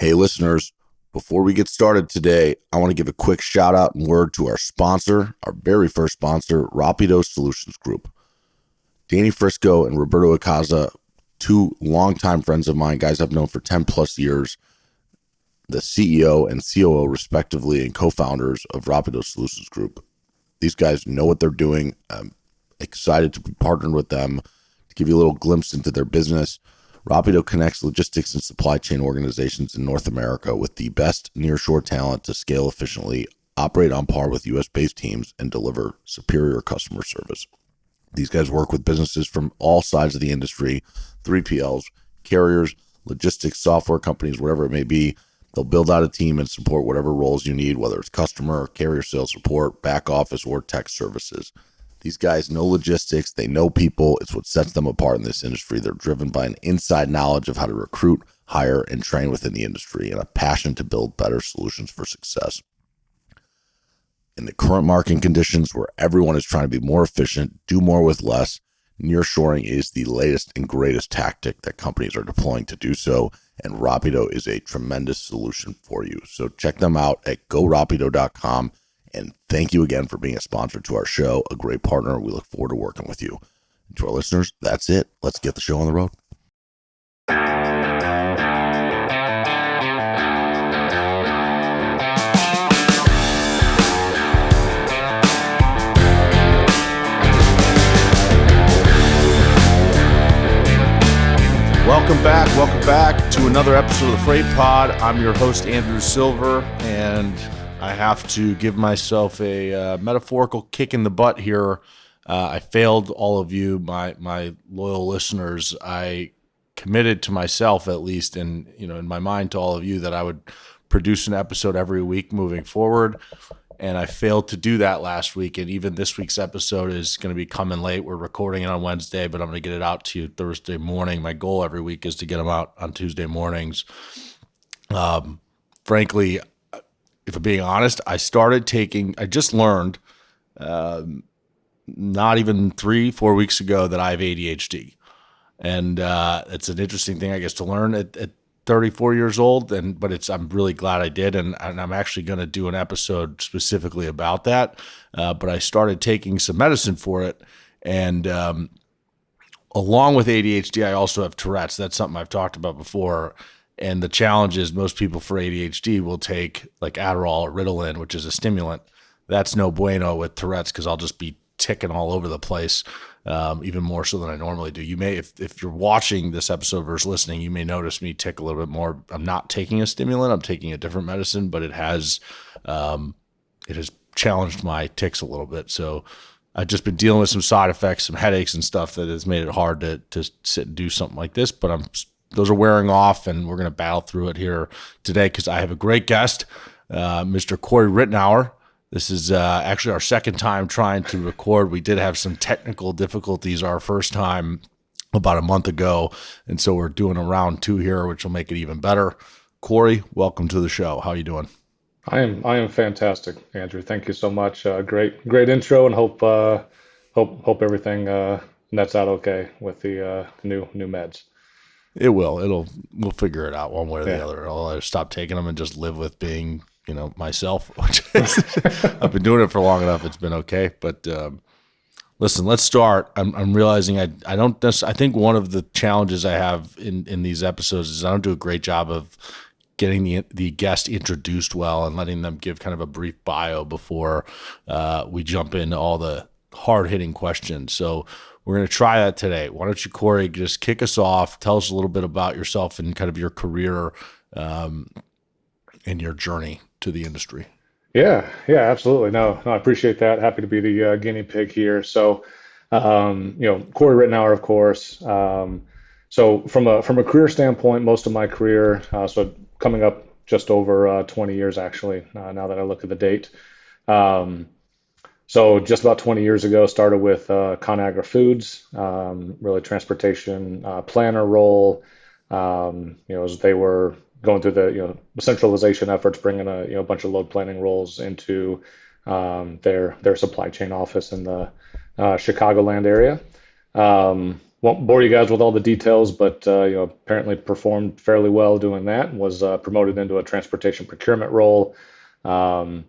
Hey, listeners, before we get started today, I want to give a quick shout out and word to our sponsor, our very first sponsor, Rapido Solutions Group. Danny Frisco and Roberto Icaza, two longtime friends of mine, guys I've known for 10 plus years, the CEO and COO respectively and co-founders of Rapido Solutions Group. These guys know what they're doing. I'm excited to be partnered with them to give you a little glimpse into their business. Rapido connects logistics and supply chain organizations in North America with the best nearshore talent to scale efficiently, operate on par with U.S.-based teams, and deliver superior customer service. These guys work with businesses from all sides of the industry, 3PLs, carriers, logistics, software companies, whatever it may be. They'll build out a team and support whatever roles you need, whether it's customer, carrier sales support, back office, or tech services. These guys know logistics. They know people. It's what sets them apart in this industry. They're driven by an inside knowledge of how to recruit, hire, and train within the industry and a passion to build better solutions for success. In the current market conditions where everyone is trying to be more efficient, do more with less, nearshoring is the latest and greatest tactic that companies are deploying to do so, and Rapido is a tremendous solution for you. So check them out at gorapido.com, and thank you again for being a sponsor to our show, a great partner. We look forward to working with you. And to our listeners, that's it. Let's get the show on the road. Welcome back to another episode of the Freight Pod. I'm your host, Andrew Silver, and I have to give myself a metaphorical kick in the butt here. I failed all of you, my loyal listeners. I committed to myself, at least, and in my mind, to all of you, that I would produce an episode every week moving forward. And I failed to do that last week. And even this week's episode is going to be coming late. We're recording it on Wednesday, but I'm going to get it out to you Thursday morning. My goal every week is to get them out on Tuesday mornings. Frankly, if I'm being honest, I just learned not even 3-4 weeks ago that I have ADHD. And it's an interesting thing, I guess, to learn at 34 years old, but I'm really glad I did, and I'm actually going to do an episode specifically about that. But I started taking some medicine for it, and along with ADHD, I also have Tourette's. That's something I've talked about before. And the challenge is most people for ADHD will take like Adderall or Ritalin, which is a stimulant. That's no bueno with Tourette's because I'll just be ticking all over the place. Even more so than I normally do. You may, if you're watching this episode versus listening, you may notice me tick a little bit more. I'm not taking a stimulant. I'm taking a different medicine, but it has challenged my tics a little bit. So I've just been dealing with some side effects, some headaches and stuff that has made it hard to sit and do something like this. But those are wearing off, and we're going to battle through it here today because I have a great guest, Mr. Corey Ritenour. This is actually our second time trying to record. We did have some technical difficulties our first time about a month ago, and so we're doing a round 2 here, which will make it even better. Corey, welcome to the show. How are you doing? I am fantastic, Andrew. Thank you so much. Great intro, and hope everything nets out okay with the new meds. It will. We'll figure it out one way or the Yeah. other. I'll either stop taking them and just live with being, myself. I've been doing it for long enough. It's been okay. But listen, let's start. I'm realizing I don't. I think one of the challenges I have in these episodes is I don't do a great job of getting the guest introduced well and letting them give kind of a brief bio before we jump into all the hard-hitting questions. So we're going to try that today. Why don't you, Corey, just kick us off, tell us a little bit about yourself and kind of your career and your journey to the industry. Yeah, absolutely. No, I appreciate that. Happy to be the guinea pig here. So, Corey Ritenour, of course. So from a career standpoint, most of my career, so coming up just over 20 years actually, now that I look at the date. So just about 20 years ago, started with Conagra Foods, really transportation planner role. As they were going through the centralization efforts, bringing a bunch of load planning roles into their supply chain office in the Chicagoland area. won't bore you guys with all the details, but apparently performed fairly well doing that. Was promoted into a transportation procurement role. Um,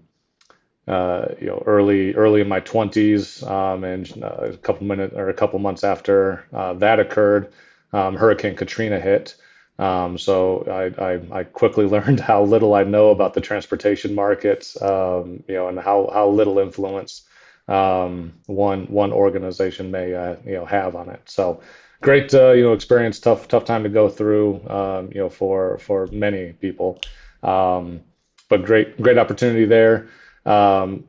early in my 20s, and a couple months after that occurred, Hurricane Katrina hit. So I quickly learned how little I know about the transportation markets, and how little influence one organization may have on it. So great experience, tough time to go through, for many people, um, but great opportunity there. Um,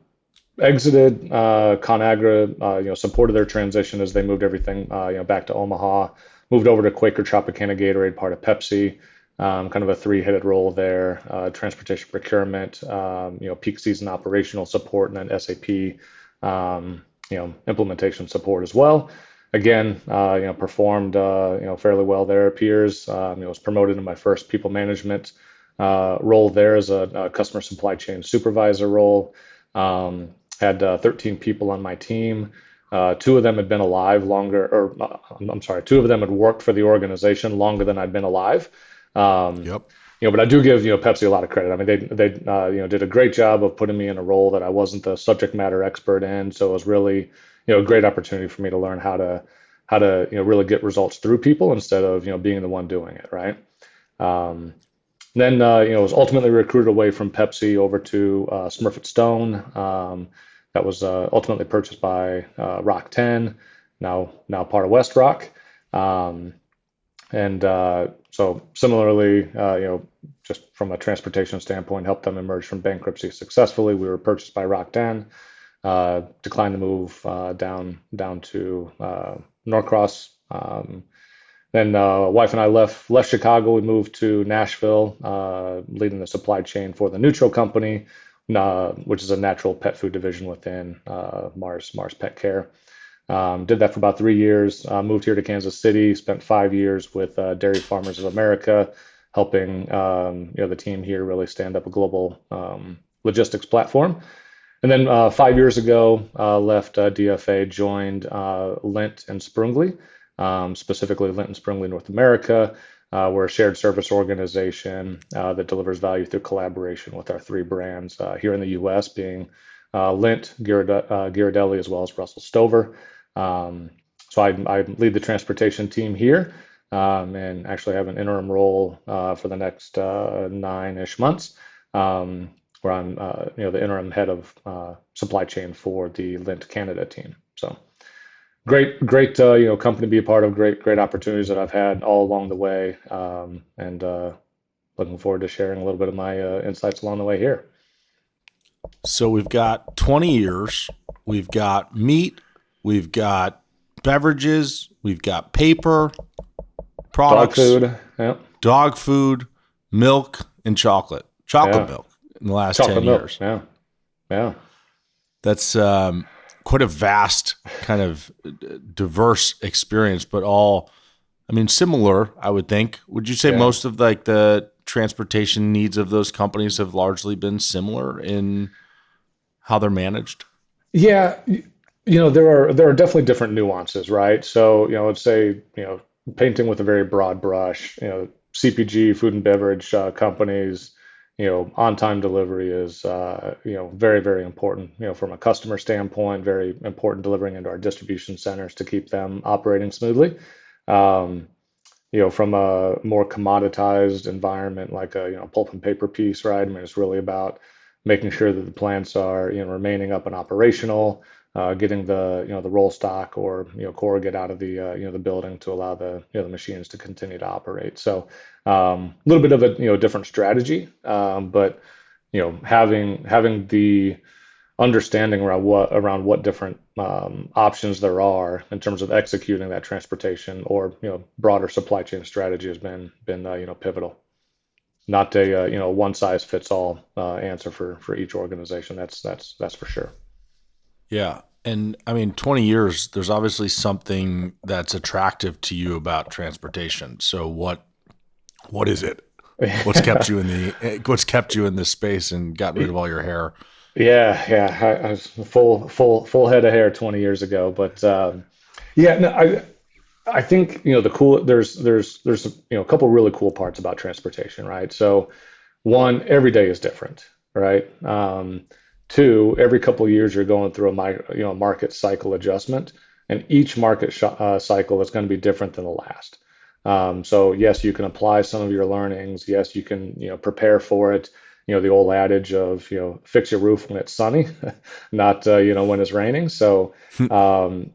Exited Conagra, supported their transition as they moved everything, back to Omaha. Moved over to Quaker Tropicana Gatorade, part of Pepsi. Kind of a three-headed role there: transportation procurement, peak season operational support, and then SAP, implementation support as well. Again, performed fairly well there. It appears, was promoted in my first people management role there as a customer supply chain supervisor role. Um, had 13 people on my team. Two of them had been alive longer, or I'm sorry, two of them had worked for the organization longer than I'd been alive. Um, Yep. but I do give Pepsi a lot of credit. I mean, they did a great job of putting me in a role that I wasn't the subject matter expert in. So it was really a great opportunity for me to learn how to really get results through people instead of being the one doing it, right? Um, then was ultimately recruited away from Pepsi over to Smurfit Stone. That was ultimately purchased by Rock 10, now part of West Rock. Um, and so similarly, just from a transportation standpoint, helped them emerge from bankruptcy successfully. We were purchased by Rock 10. Declined to move down to Norcross. Then wife and I left Chicago. We moved to Nashville, leading the supply chain for the Neutral Company, which is a natural pet food division within Mars PetCare. Did that for about 3 years. Moved here to Kansas City. Spent 5 years with Dairy Farmers of America, helping the team here really stand up a global logistics platform. And then 5 years ago, left DFA, joined Lindt and Sprungli, specifically Lindt and Sprungli North America. We're a shared service organization that delivers value through collaboration with our three brands here in the U.S., being Lindt, Ghirardelli, as well as Russell Stover. So I lead the transportation team here, and actually have an interim role for the next 9-ish months. Where I'm the interim head of supply chain for the Lindt Canada team. So great company to be a part of. Great opportunities that I've had all along the way, and looking forward to sharing a little bit of my insights along the way here. So we've got 20 years. We've got meat. We've got beverages. We've got paper products, dog food, milk, and chocolate Yeah. milk in the last Chocolate 10 milk. years. Yeah. That's quite a vast kind of diverse experience, but similar, I would think. Would you say Yeah. most of like the transportation needs of those companies have largely been similar in how they're managed? Yeah. There are definitely different nuances, right? So, let's say, painting with a very broad brush, CPG, food and beverage companies, on-time delivery is, very, very important, from a customer standpoint, very important delivering into our distribution centers to keep them operating smoothly. Um, from a more commoditized environment like a, pulp and paper piece, right? I mean, it's really about making sure that the plants are, remaining up and operational, getting the roll stock or, corrugate out of the, the building to allow the machines to continue to operate. So, a little bit of a, different strategy, but, having the understanding around what different options there are in terms of executing that transportation or broader supply chain strategy has been pivotal. Not a one size fits all answer for each organization. That's for sure. Yeah. And 20 years, there's obviously something that's attractive to you about transportation. So what is it? What's kept you in this space and gotten rid of all your hair? Yeah. I was full head of hair 20 years ago, but yeah, no, I think, the cool there's a couple really cool parts about transportation, right? So one, every day is different, right? Two, every couple of years you're going through market cycle adjustment, and each market cycle is going to be different than the last. So yes, you can apply some of your learnings. Yes, you can prepare for it. The old adage of fix your roof when it's sunny, not when it's raining. So I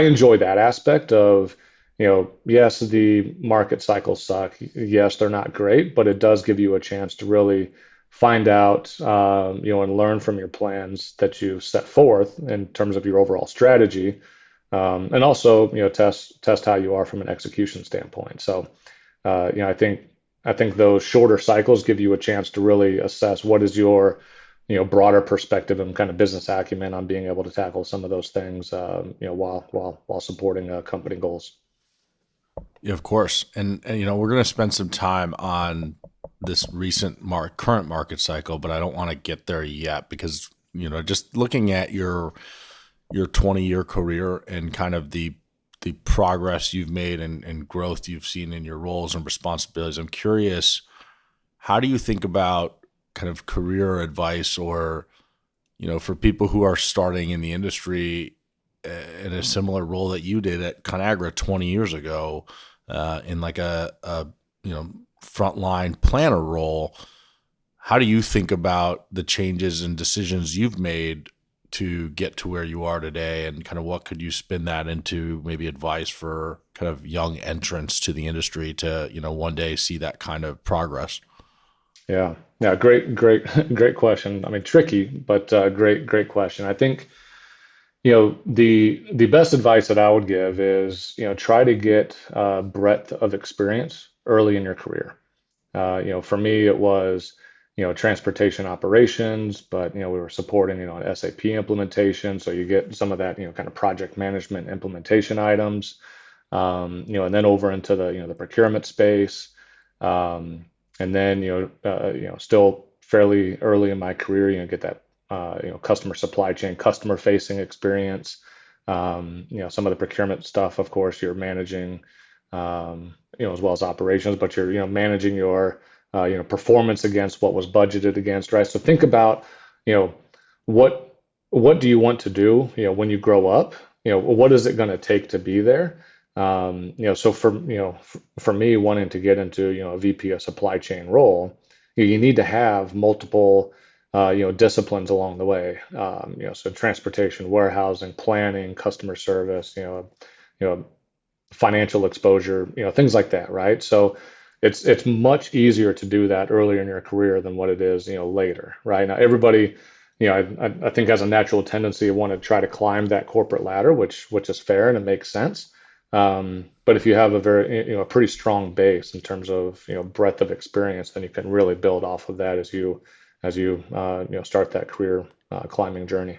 enjoy that aspect of yes, the market cycles suck. Yes, they're not great, but it does give you a chance to really find out, and learn from your plans that you set forth in terms of your overall strategy, and also, test how you are from an execution standpoint. So, I think those shorter cycles give you a chance to really assess what is your, broader perspective and kind of business acumen on being able to tackle some of those things, while supporting company goals. Yeah, of course. And we're going to spend some time on this current market cycle, but I don't want to get there yet because, just looking at your 20-year career and kind of the progress you've made and growth you've seen in your roles and responsibilities, I'm curious, how do you think about kind of career advice or, for people who are starting in the industry in a similar role that you did at Conagra 20 years ago, in like a frontline planner role? How do you think about the changes and decisions you've made to get to where you are today, and kind of what could you spin that into maybe advice for kind of young entrants to the industry to, one day see that kind of progress? Yeah, yeah, great, great question. I mean, tricky, but great question. I think the best advice that I would give is try to get breadth of experience early in your career. For me, it was, transportation operations, but, we were supporting, an SAP implementation. So you get some of that, kind of project management implementation items, and then over into the procurement space. And then, still fairly early in my career, get that, customer supply chain, customer facing experience. Some of the procurement stuff, of course, you're managing, as well as operations, but you're, managing your, performance against what was budgeted against, right? So think about, you know, what what do you want to do, when you grow up? What is it going to take to be there? So for me, wanting to get into, a VP of supply chain role, you need to have multiple, disciplines along the way. So transportation, warehousing, planning, customer service, you know, financial exposure, things like that, right? So it's much easier to do that earlier in your career than what it is, later, right? Now everybody, I think has a natural tendency to want to try to climb that corporate ladder, which is fair and it makes sense. But if you have a very, a pretty strong base in terms of, breadth of experience, then you can really build off of that as you start that career climbing journey.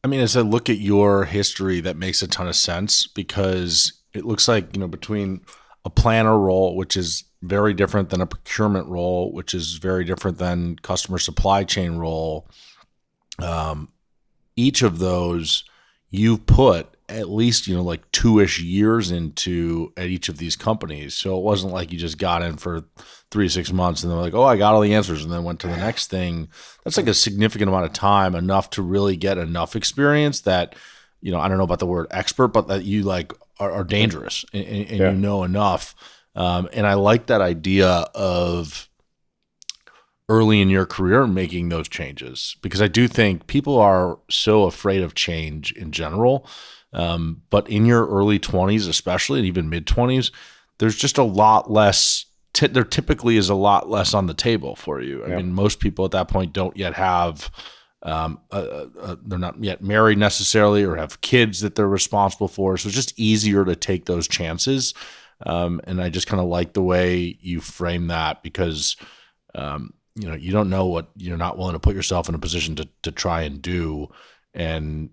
I mean, as I look at your history, that makes a ton of sense because it looks like, between a planner role, which is very different than a procurement role, which is very different than customer supply chain role. Each of those you've put at least, like 2-ish years into at each of these companies. So it wasn't like you just got in for 3 to 6 months and then like, oh, I got all the answers and then went to the next thing. That's like a significant amount of time, enough to really get enough experience that, I don't know about the word expert, but that you like are dangerous and Yeah. enough. And I like that idea of early in your career making those changes because I do think people are so afraid of change in general. But in your early 20s, especially, and even mid 20s, there's just a lot less. There typically is a lot less on the table for you. I Yeah. mean, most people at that point don't yet have, they're not yet married necessarily or have kids that they're responsible for. So it's just easier to take those chances. And I just kind of like the way you frame that because, you don't know what you're not willing to put yourself in a position to try and do. And,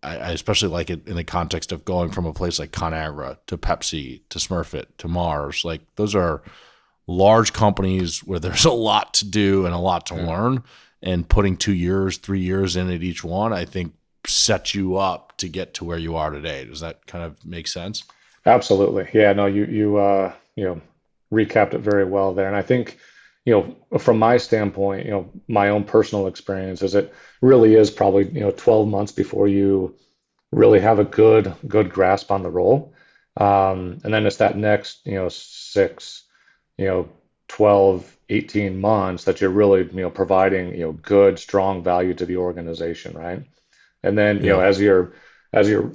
I especially like it in the context of going from a place like Conagra to Pepsi to Smurfit to Mars. Like those are large companies where there's a lot to do and a lot to Yeah. learn. And putting 2 years, 3 years in at each one, I think set you up to get to where you are today. Does that kind of make sense? Absolutely. Yeah, no, you recapped it very well there. And I think, from my standpoint, my own personal experience is it really is probably, 12 months before you really have a good grasp on the role. And then it's that next, 6, you know, 12, 18 months that you're really, providing, good, strong value to the organization, right? And then, Yeah. as you're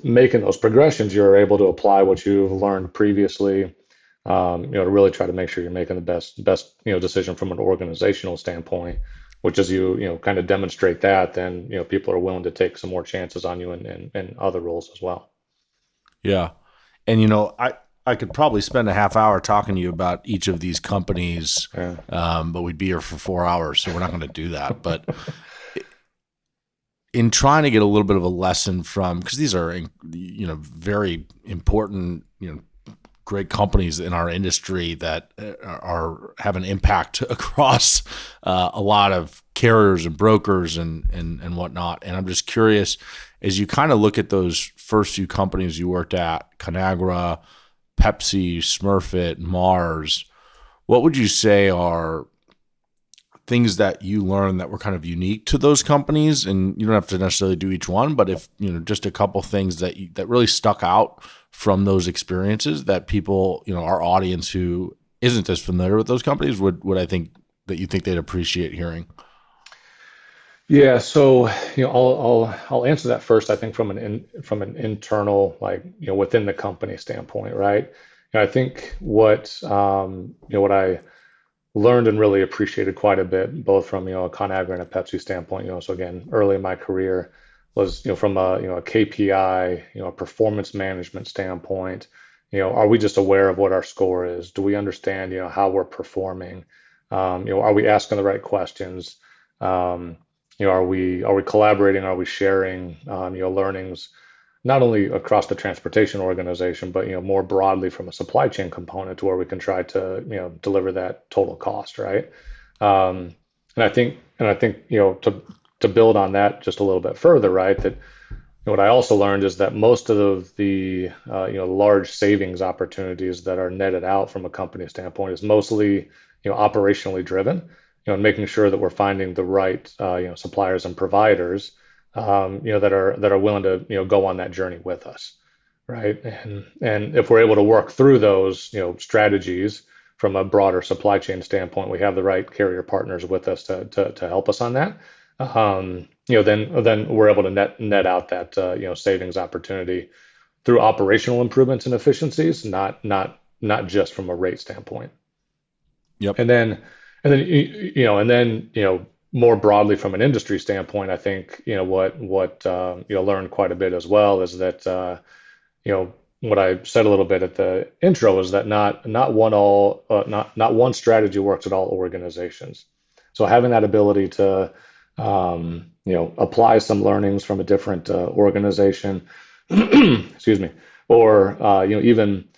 making those progressions, you're able to apply what you've learned previously, to really try to make sure you're making the best, decision from an organizational standpoint, which as you kind of demonstrate that, then, people are willing to take some more chances on you in other roles as well. Yeah. And I could probably spend a half hour talking to you about each of these companies, Yeah. but we'd be here for 4 hours, so we're not going to do that. But in trying to get a little bit of a lesson from, because these are very important, great companies in our industry that are have an impact across a lot of carriers and brokers and whatnot. And I'm just curious, as you kind of look at those first few companies you worked at, Conagra, Pepsi, Smurfit, Mars, what would you say are things that you learned that were kind of unique to those companies? And you don't have to necessarily do each one, but if just a couple things that really stuck out from those experiences that people, our audience who isn't as familiar with those companies would I think that you think they'd appreciate hearing. Yeah, so I'll answer that first. I think from an internal, like, within the company standpoint, right? I think what I learned and really appreciated quite a bit, both from a Conagra and a Pepsi standpoint. So again, early in my career was from a KPI, a performance management standpoint. Are we just aware of what our score is? Do we understand how we're performing? Are we asking the right questions? Are we collaborating? Are we sharing learnings not only across the transportation organization, but more broadly from a supply chain component to where we can try to deliver that total cost, right? And I think to build on that just a little bit further, right? That what I also learned is that most of the large savings opportunities that are netted out from a company standpoint is mostly operationally driven, and making sure that we're finding the right suppliers and providers that are willing to go on that journey with us, right? And if we're able to work through those strategies from a broader supply chain standpoint, we have the right carrier partners with us to help us on that. Then we're able to net out that savings opportunity through operational improvements and efficiencies, not just from a rate standpoint. Yep. And then more broadly from an industry standpoint, I think what learned quite a bit as well is that what I said a little bit at the intro is that not one strategy works at all organizations. So having that ability to apply some learnings from a different organization, excuse me, or even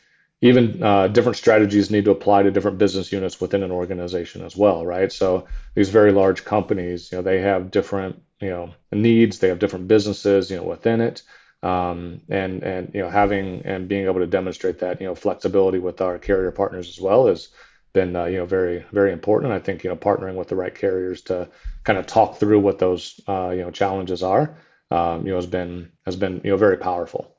different strategies need to apply to different business units within an organization as well, right? So these very large companies, they have different, needs, they have different businesses, within it. And having and being able to demonstrate that, flexibility with our carrier partners as well has been, very, very important. I think, partnering with the right carriers to kind of talk through what those, challenges are, has been, very powerful.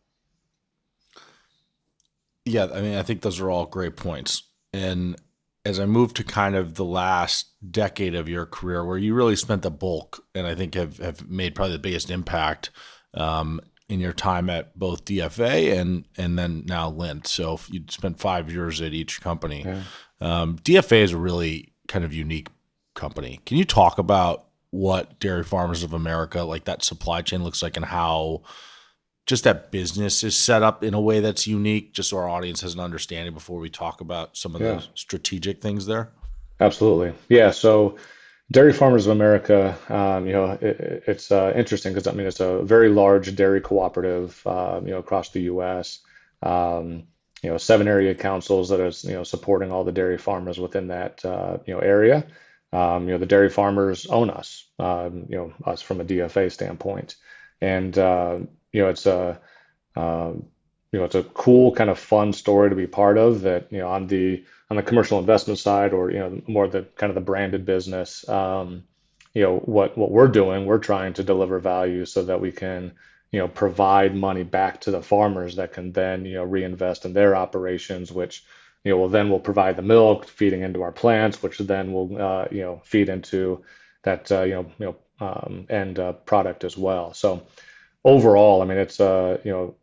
Yeah, I mean, I think those are all great points. And as I move to kind of the last decade of your career, where you really spent the bulk, and I think have made probably the biggest impact in your time at both DFA and then now Lindt. So if you spent 5 years at each company. Yeah. DFA is a really kind of unique company. Can you talk about what Dairy Farmers of America, like that supply chain looks like, and how just that business is set up in a way that's unique, just so our audience has an understanding before we talk about some of Yeah, the strategic things there? absolutely. Yeah. So Dairy Farmers of America, it's interesting because I mean it's a very large dairy cooperative, across the U.S. Seven area councils that is supporting all the dairy farmers within that area. The dairy farmers own us, us from a DFA standpoint, And you know, it's a um, it's a cool kind of fun story to be part of that, on the commercial investment side, or, more the kind of the branded business. What we're doing, we're trying to deliver value so that we can, provide money back to the farmers that can then, reinvest in their operations, which, will provide the milk feeding into our plants, which then will, feed into that, end product as well. So overall, I mean, it's a,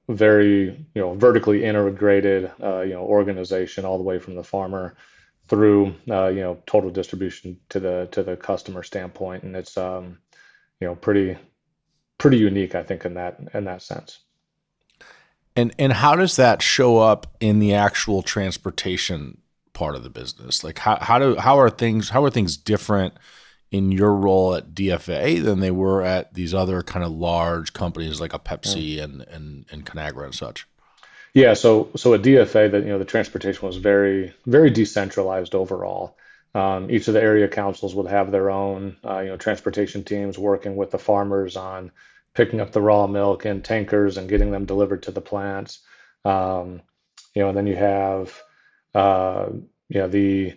very, vertically integrated, organization all the way from the farmer through, total distribution to the customer standpoint, and it's, pretty unique, I think, in that sense. And how does that show up in the actual transportation part of the business? Like how are things different in your role at DFA than they were at these other kind of large companies like a Yeah. Pepsi and Conagra and such? Yeah, so at DFA, that the transportation was very very decentralized overall. Each of the area councils would have their own transportation teams working with the farmers on picking up the raw milk in tankers and getting them delivered to the plants. Um, and then you have uh, the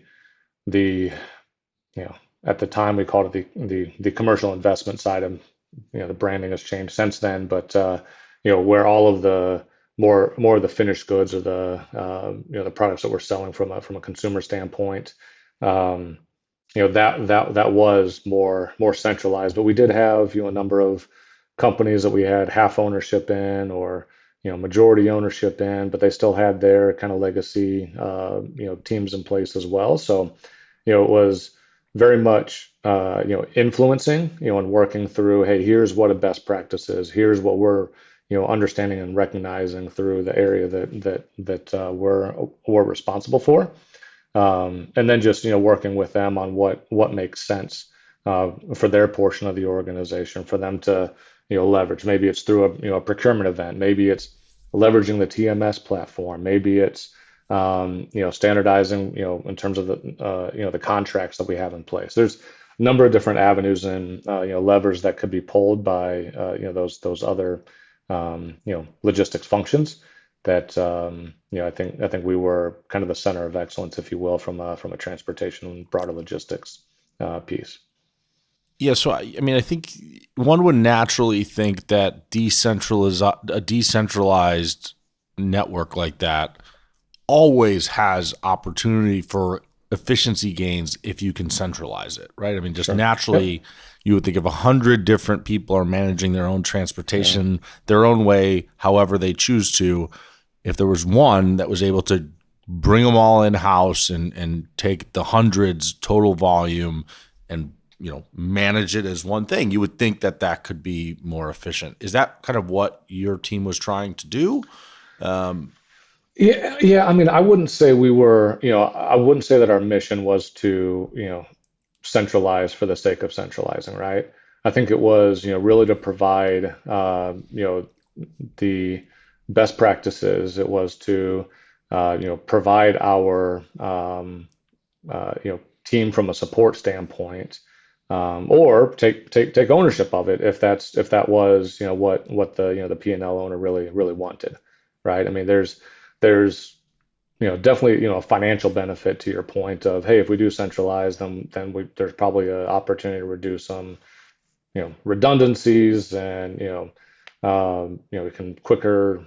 at the time we called it the commercial investment side of, the branding has changed since then, but where all of the more of the finished goods, or the products that we're selling from a consumer standpoint, um, that was more centralized. But we did have, a number of companies that we had half ownership in, or majority ownership in, but they still had their kind of legacy, teams in place as well. So it was very much, influencing, and working through, hey, here's what a best practice is. Here's what we're, understanding and recognizing through the area that we're responsible for. And then just, working with them on what makes sense, for their portion of the organization, for them to, leverage. Maybe it's through a procurement event. Maybe it's leveraging the TMS platform. Maybe it's, standardizing, in terms of the contracts that we have in place. There's a number of different avenues and, levers that could be pulled by, those other, logistics functions that, I think we were kind of the center of excellence, if you will, from a transportation and broader logistics, piece. Yeah, so I mean, I think one would naturally think that a decentralized network like that always has opportunity for efficiency gains if you can centralize it, right? I mean, just Sure. Yep. naturally, you would think if 100 different people are managing their own Yeah. transportation their own way, however they choose to. If there was one that was able to bring them all in house and take the hundreds total volume and manage it as one thing, you would think that that could be more efficient. Is that kind of what your team was trying to do? Um, Yeah, yeah. I mean, I wouldn't say that our mission was to, centralize for the sake of centralizing, right? I think it was, really to provide, the best practices. It was to, provide our, team from a support standpoint, or take ownership of it if that was, what the P&L owner really wanted, right? I mean, there's definitely, a financial benefit to your point of, hey, if we do centralize them, then there's probably an opportunity to reduce some, redundancies, and, we can quicker,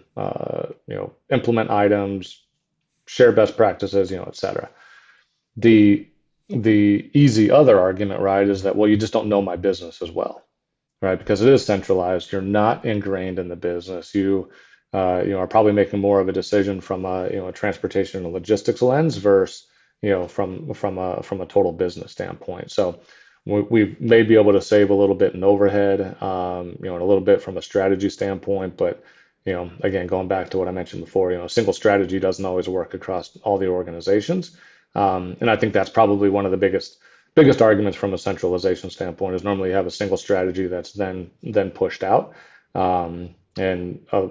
implement items, share best practices, et cetera. The the easy other argument, right, is that, well, you just don't know my business as well, right? Because it is centralized. You're not ingrained in the business. Are probably making more of a decision from a, a transportation and logistics lens versus, from a total business standpoint. So we may be able to save a little bit in overhead, and a little bit from a strategy standpoint, but again, going back to what I mentioned before, a single strategy doesn't always work across all the organizations. And I think that's probably one of the biggest arguments from a centralization standpoint, is normally you have a single strategy that's then pushed out. And a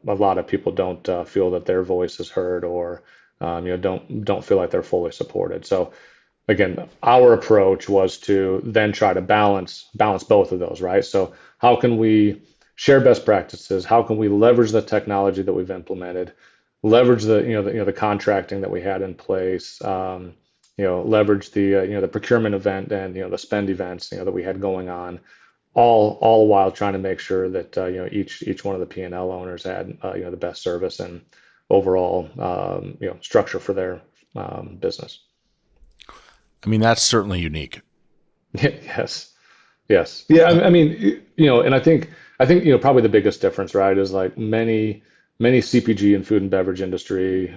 lot of people don't, feel that their voice is heard, or, don't feel like they're fully supported. So again, our approach was to then try to balance both of those, right? So how can we, share best practices. How can we leverage the technology that we've implemented, leverage the contracting that we had in place, leverage the procurement event and the spend events that we had going on, all while trying to make sure that each one of the P&L owners had the best service and overall structure for their business. I mean, that's certainly unique. Yes. Yes. Yeah. Uh, I mean, and I think, probably the biggest difference, right, is like many CPG and food and beverage industry,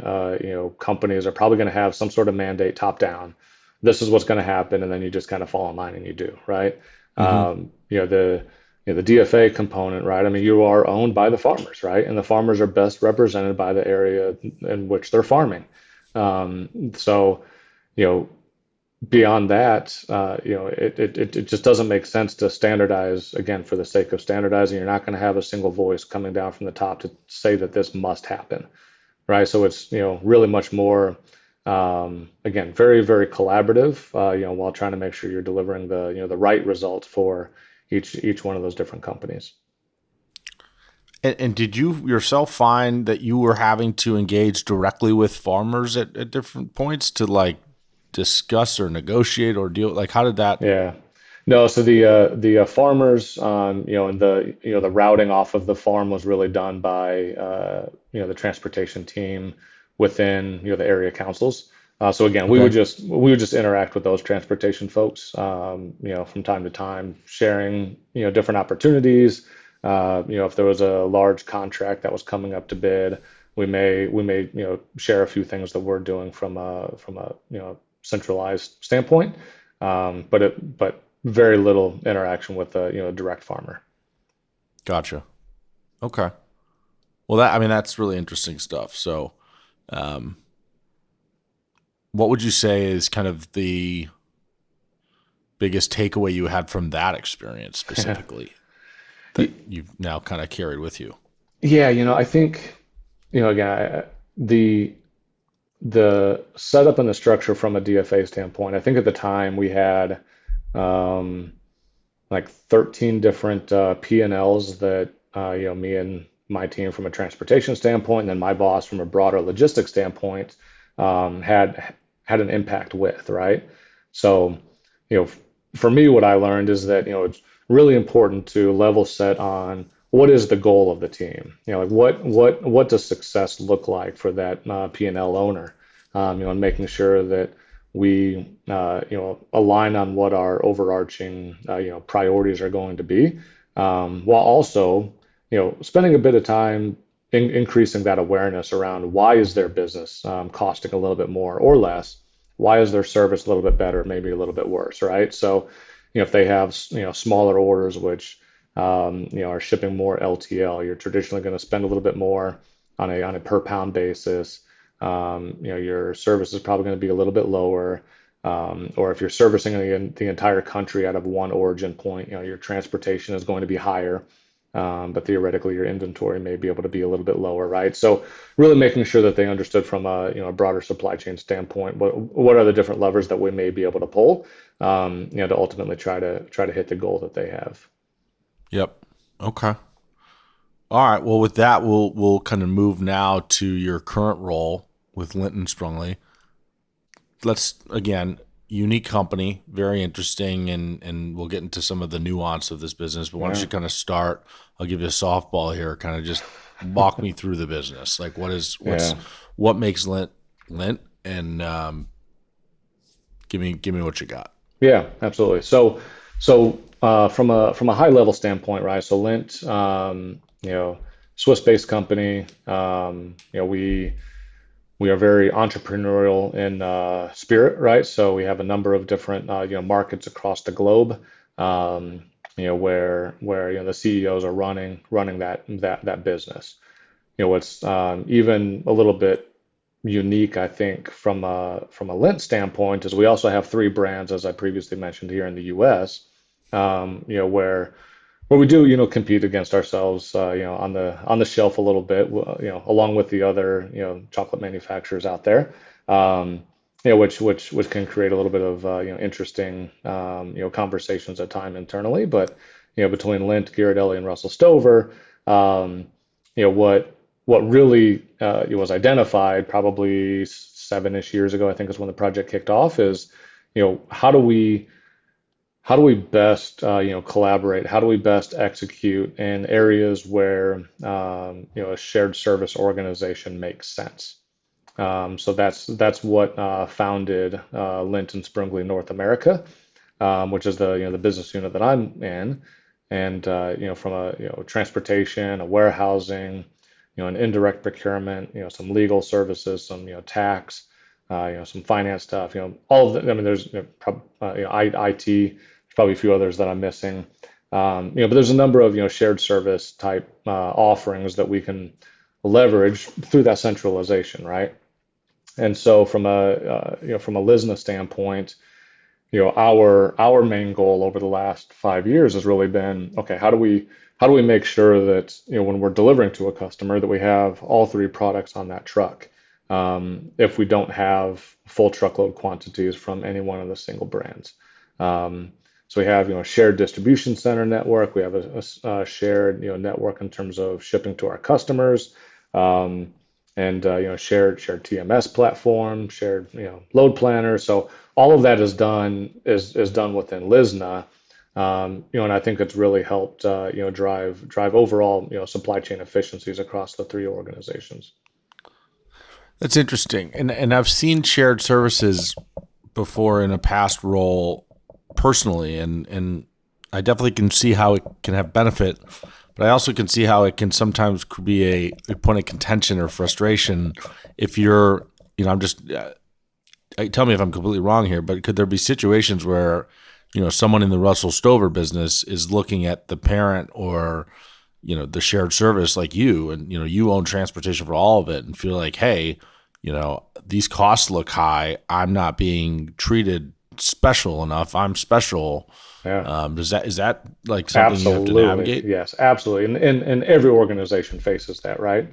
companies are probably going to have some sort of mandate top down. This is what's going to happen, and then you just kind of fall in line and you do, right? mhm. The DFA component, right? I mean, you are owned by the farmers, right? And the farmers are best represented by the area in which they're farming. So, you know, beyond that, it just doesn't make sense to standardize again for the sake of standardizing. You're not going to have a single voice coming down from the top to say that this must happen, right? So it's really much more again very very collaborative, while trying to make sure you're delivering the right result for each one of those different companies. And did you yourself find that you were having to engage directly with farmers at different points to like discuss or negotiate or deal? Like, how did that? Yeah. No, so the farmers, and the routing off of the farm was really done by the transportation team within the area councils. So again, we would Okay. just interact with those transportation folks, from time to time, sharing different opportunities. If there was a large contract that was coming up to bid, we may share a few things that we're doing from a centralized standpoint, but very little interaction with a direct farmer. Gotcha. Okay. Well, that I mean, that's really interesting stuff. So, um, what would you say is kind of the biggest takeaway you had from that experience specifically that you've now kind of carried with you? Yeah, I think again the setup and the structure from a DFA standpoint. I think at the time we had um, like 13 different P&Ls that me and my team from a transportation standpoint, and then my boss from a broader logistics standpoint had an impact with, right? So, you know, for me, what I learned is that it's really important to level set on what is the goal of the team. Like what does success look like for that P&L owner? And making sure that we align on what our overarching priorities are going to be, while also spending a bit of time increasing that awareness around why is their business costing a little bit more or less, why is their service a little bit better, maybe a little bit worse, right? So if they have smaller orders which are shipping more LTL, you're traditionally going to spend a little bit more on a per pound basis. Your service is probably going to be a little bit lower. Or if you're servicing the entire country out of one origin point, your transportation is going to be higher, but theoretically your inventory may be able to be a little bit lower, right? So really making sure that they understood from a broader supply chain standpoint what are the different levers that we may be able to pull, to ultimately try to hit the goal that they have. Yep. Okay. All right. Well, with that, we'll kind of move now to your current role with Lindt Sprungli. Let's again, unique company, very interesting, and we'll get into some of the nuance of this business. But why don't Yeah. you kind of start? I'll give you a softball here. Kind of just walk me through the business. Like, Yeah. what makes Lindt, and give me what you got. Yeah, absolutely. So from a high level standpoint, right? So Lindt, Swiss-based company. We are very entrepreneurial in spirit, right? So we have a number of different markets across the globe, where the CEOs are running that business. What's even a little bit unique, I think, from a Lindt standpoint, is we also have three brands, as I previously mentioned here in the U.S. Where we do compete against ourselves, on the shelf a little bit, along with the other chocolate manufacturers out there, which can create a little bit of interesting conversations at time internally, but between Lindt, Ghirardelli, and Russell Stover, what really was identified probably 7-ish years ago, I think is when the project kicked off, is how do we best collaborate? How do we best execute in areas where a shared service organization makes sense? So that's what founded Lindt and Sprungli North America, which is the business unit that I'm in, and from a transportation, a warehousing, an indirect procurement, some legal services, some tax, some finance stuff, all of the, I mean, there's IT, there's probably a few others that I'm missing, but there's a number of shared service type offerings that we can leverage through that centralization, right? And so from a LISNA standpoint, our main goal over the last 5 years has really been, okay, how do we make sure that when we're delivering to a customer that we have all three products on that truck, if we don't have full truckload quantities from any one of the single brands. So we have a shared distribution center network. We have a shared network in terms of shipping to our customers. And shared TMS platform, shared load planner. So all of that is done within LISNA, and I think it's really helped drive overall supply chain efficiencies across the three organizations. That's interesting, and I've seen shared services before in a past role personally, and I definitely can see how it can have benefit. But I also can see how it can sometimes be a point of contention or frustration if you're, I'm just, tell me if I'm completely wrong here, but could there be situations where, someone in the Russell Stover business is looking at the parent or, the shared service like you, and, you own transportation for all of it and feel like, hey, these costs look high. I'm not being treated special enough. I'm special. Yeah. Is that like something you have to navigate? Yes, absolutely. And every organization faces that, right?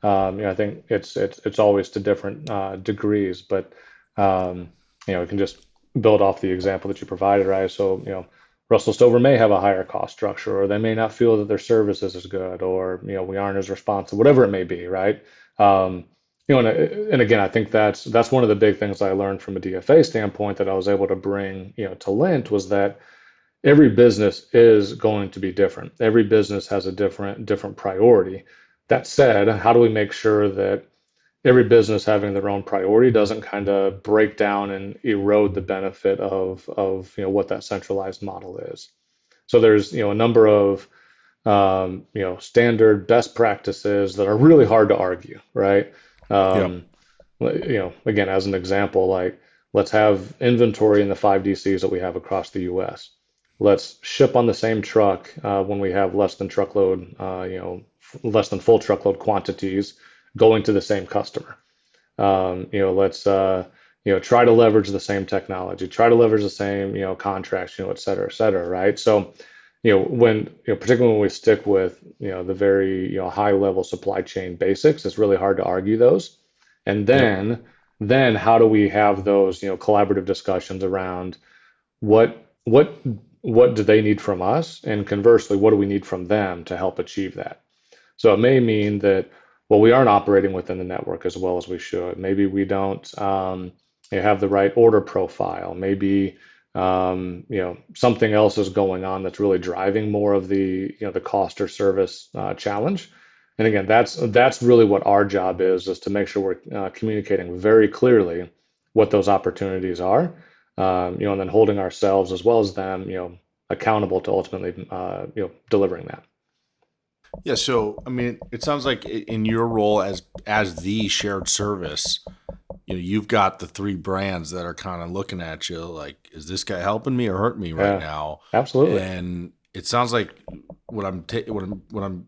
I think it's always to different degrees, but we can just build off the example that you provided, right? So, Russell Stover may have a higher cost structure, or they may not feel that their service is as good, or we aren't as responsive, whatever it may be, right? And again, I think that's one of the big things I learned from a DFA standpoint that I was able to bring to Lindt, was that every business is going to be different. Every business has a different priority. That said, how do we make sure that every business having their own priority doesn't kind of break down and erode the benefit of what that centralized model is? So there's a number of standard best practices that are really hard to argue, right? Yeah. Again, as an example, like, let's have inventory in the 5 DCs that we have across the U.S. Let's ship on the same truck when we have less than full truckload quantities going to the same customer. Let's try to leverage the same technology, try to leverage the same contracts, et cetera, right? So particularly when we stick with the very high level supply chain basics, it's really hard to argue those. And then how do we have those collaborative discussions around what do they need from us, and conversely, what do we need from them to help achieve that? So it may mean that, well, we aren't operating within the network as well as we should. Maybe we don't have the right order profile. Maybe something else is going on that's really driving more of the the cost or service challenge. And again, that's really what our job is to make sure we're communicating very clearly what those opportunities are, and then holding ourselves as well as them, accountable to ultimately, delivering that. Yeah. So, I mean, it sounds like in your role as the shared service, you've got the three brands that are kind of looking at you like, is this guy helping me or hurting me right now? Absolutely. And it sounds like what I'm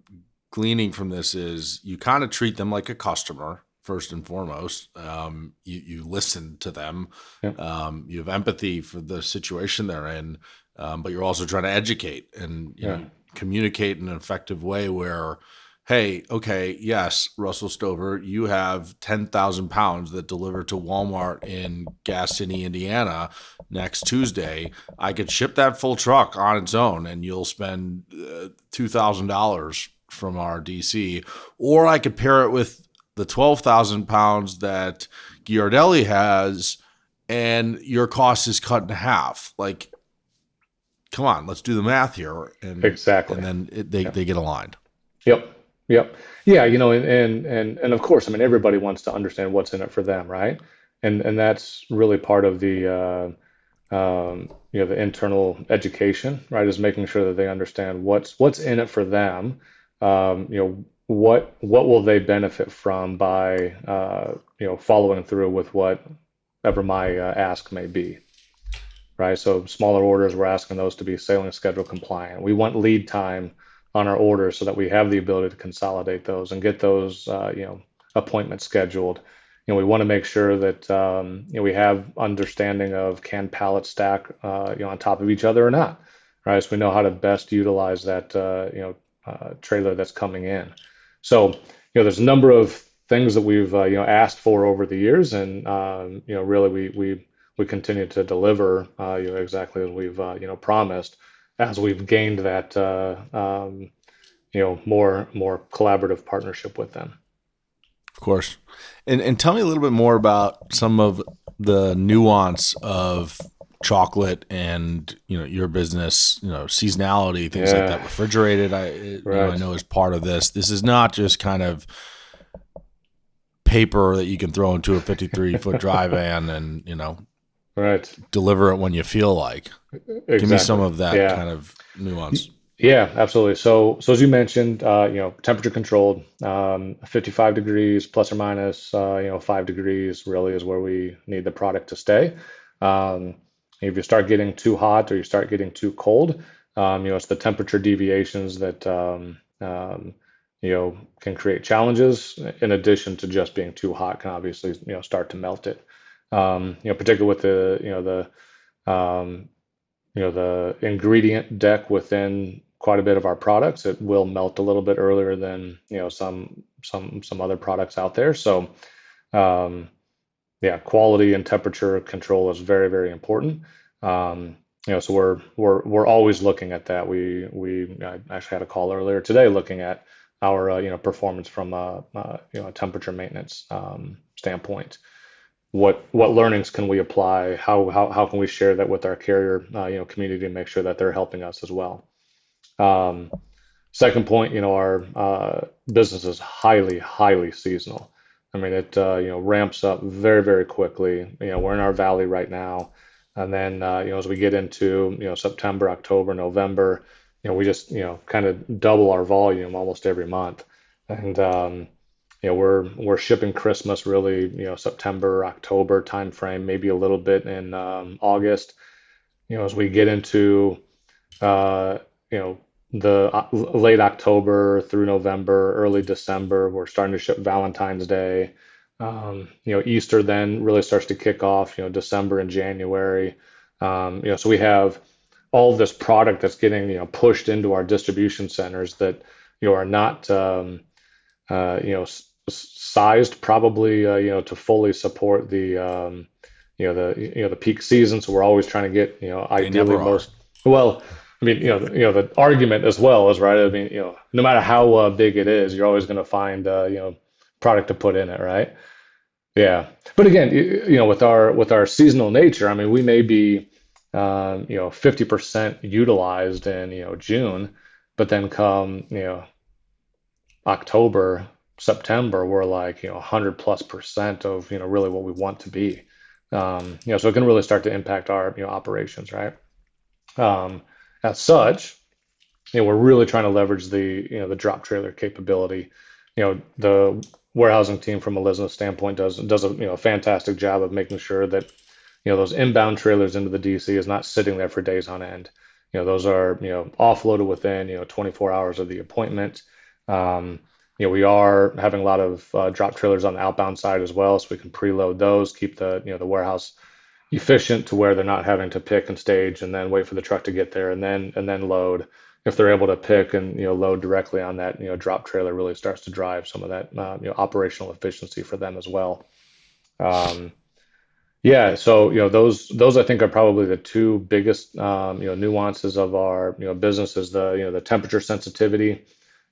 gleaning from this is you kind of treat them like a customer first and foremost. You listen to them. Yeah. You have empathy for the situation they're in, but you're also trying to educate and communicate in an effective way where, hey, okay, yes, Russell Stover, you have 10,000 pounds that deliver to Walmart in Gas City, Indiana next Tuesday. I could ship that full truck on its own and you'll spend $2,000 from our DC. Or I could pair it with the 12,000 pounds that Giardelli has and your cost is cut in half. Like, come on, let's do the math here. And Exactly. then Yeah. they get aligned. Yep. Yep. Yeah, and of course, I mean, everybody wants to understand what's in it for them, right? And that's really part of the internal education, right? Is making sure that they understand what's in it for them. What will they benefit from by following through with whatever my ask may be, right? So smaller orders, we're asking those to be sailing schedule compliant. We want lead time on our orders so that we have the ability to consolidate those and get those, appointments scheduled. We want to make sure that we have understanding of can pallets stack, on top of each other or not, right? So we know how to best utilize that, trailer that's coming in. So, there's a number of things that we've, asked for over the years, and really we continue to deliver, exactly as we've, promised, as we've gained that, more collaborative partnership with them. Of course. And tell me a little bit more about some of the nuance of chocolate and, your business, seasonality, things like that. Yeah, Refrigerated, I right, know is part of this. This is not just kind of paper that you can throw into a 53-foot dry van and, right, deliver it when you feel like. Give me some exactly. of that Yeah. kind of nuance. Yeah, absolutely. So as you mentioned, temperature controlled, 55 degrees plus or minus, 5 degrees really is where we need the product to stay. Um, if you start getting too hot or you start getting too cold, it's the temperature deviations that, can create challenges in addition to just being too hot can obviously, start to melt it. Particularly with um, the ingredient deck within quite a bit of our products, it will melt a little bit earlier than some other products out there. So um, yeah, quality and temperature control is very, very important. Um, so we're always looking at that. We I actually had a call earlier today looking at our performance from a temperature maintenance standpoint. What learnings can we apply? How can we share that with our carrier community to make sure that they're helping us as well? Um, Second point, our business is highly seasonal. I mean, it ramps up very, very quickly. We're in our valley right now, and then as we get into September, October, November, we just kind of double our volume almost every month, and we're shipping Christmas really September, October timeframe, maybe a little bit in August. As we get into uh, you know, the late October through November, early December, we're starting to ship Valentine's Day. Easter then really starts to kick off, December and January. So we have all this product that's getting, pushed into our distribution centers that, are not, sized probably, to fully support the peak season. So we're always trying to get, They ideally never are. most, well, I mean, the argument as well is right. I mean, no matter how big it is, you're always going to find, product to put in it, right? Yeah. But again, with our seasonal nature, I mean, we may be, 50% utilized in, June, but then come, October, September, we're like, 100+% of, really what we want to be. So it can really start to impact our, operations, right? Um, as such, we're really trying to leverage the drop trailer capability. The warehousing team from a business standpoint does a fantastic job of making sure that those inbound trailers into the DC is not sitting there for days on end. Those are offloaded within 24 hours of the appointment. Um, we are having a lot of drop trailers on the outbound side as well, so we can preload those, keep the warehouse efficient to where they're not having to pick and stage and then wait for the truck to get there and then load. if they're able to pick and load directly on that drop trailer, really starts to drive some of that operational efficiency for them as well. Um, yeah, so those I think are probably the two biggest nuances of our business is the temperature sensitivity,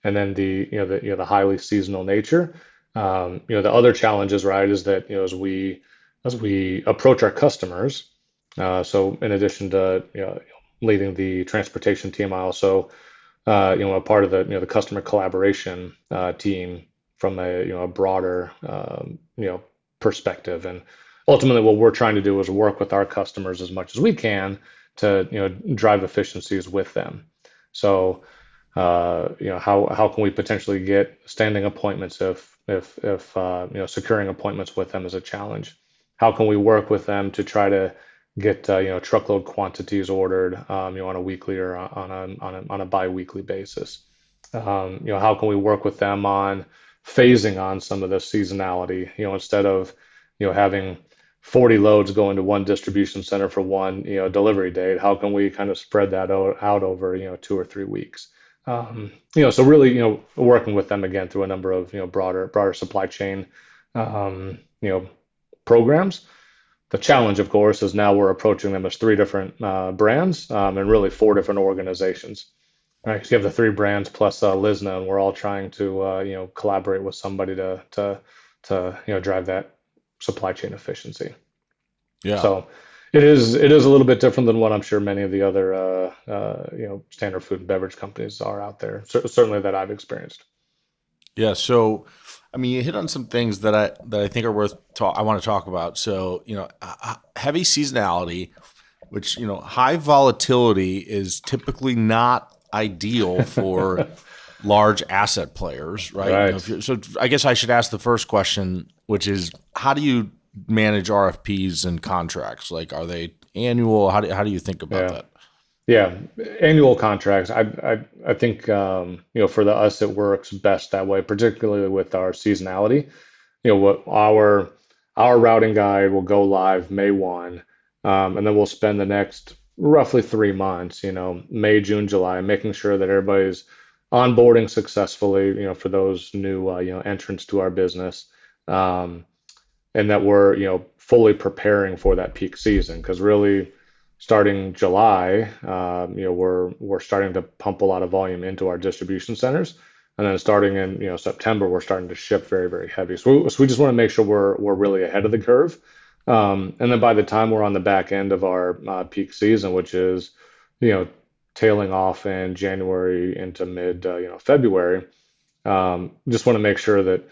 and then the highly seasonal nature. The other challenges, right, is that as we approach our customers, so in addition to leading the transportation team, I also a part of the customer collaboration team from a broader perspective. And ultimately, what we're trying to do is work with our customers as much as we can to drive efficiencies with them. So how can we potentially get standing appointments if securing appointments with them is a challenge? How can we work with them to try to get truckload quantities ordered on a weekly or on a biweekly basis? How can we work with them on phasing on some of the seasonality? Instead of having 40 loads going to one distribution center for one delivery date, how can we kind of spread that out over 2 or 3 weeks? So really working with them again through a number of broader supply chain programs. The challenge, of course, is now we're approaching them as three different brands and really four different organizations. Right, because you have the three brands plus Lisna, and we're all trying to collaborate with somebody to drive that supply chain efficiency. Yeah. So it is a little bit different than what I'm sure many of the other standard food and beverage companies are out there. Certainly that I've experienced. Yeah. So, I mean, you hit on some things that I think are worth I want to talk about. So, heavy seasonality, which, high volatility is typically not ideal for large asset players, right? Right. So I guess I should ask the first question, which is, how do you manage RFPs and contracts? Like, are they annual? How do you think about Yeah. that? Yeah, annual contracts. I think for us it works best that way, particularly with our seasonality. What our routing guide will go live May 1, and then we'll spend the next roughly 3 months, May, June, July, making sure that everybody's onboarding successfully, for those new entrants to our business, and that we're fully preparing for that peak season. Because really, starting July, we're starting to pump a lot of volume into our distribution centers, and then starting in September, we're starting to ship very, very heavy. So we just want to make sure we're really ahead of the curve, and then by the time we're on the back end of our peak season, which is tailing off in January into mid February, just want to make sure that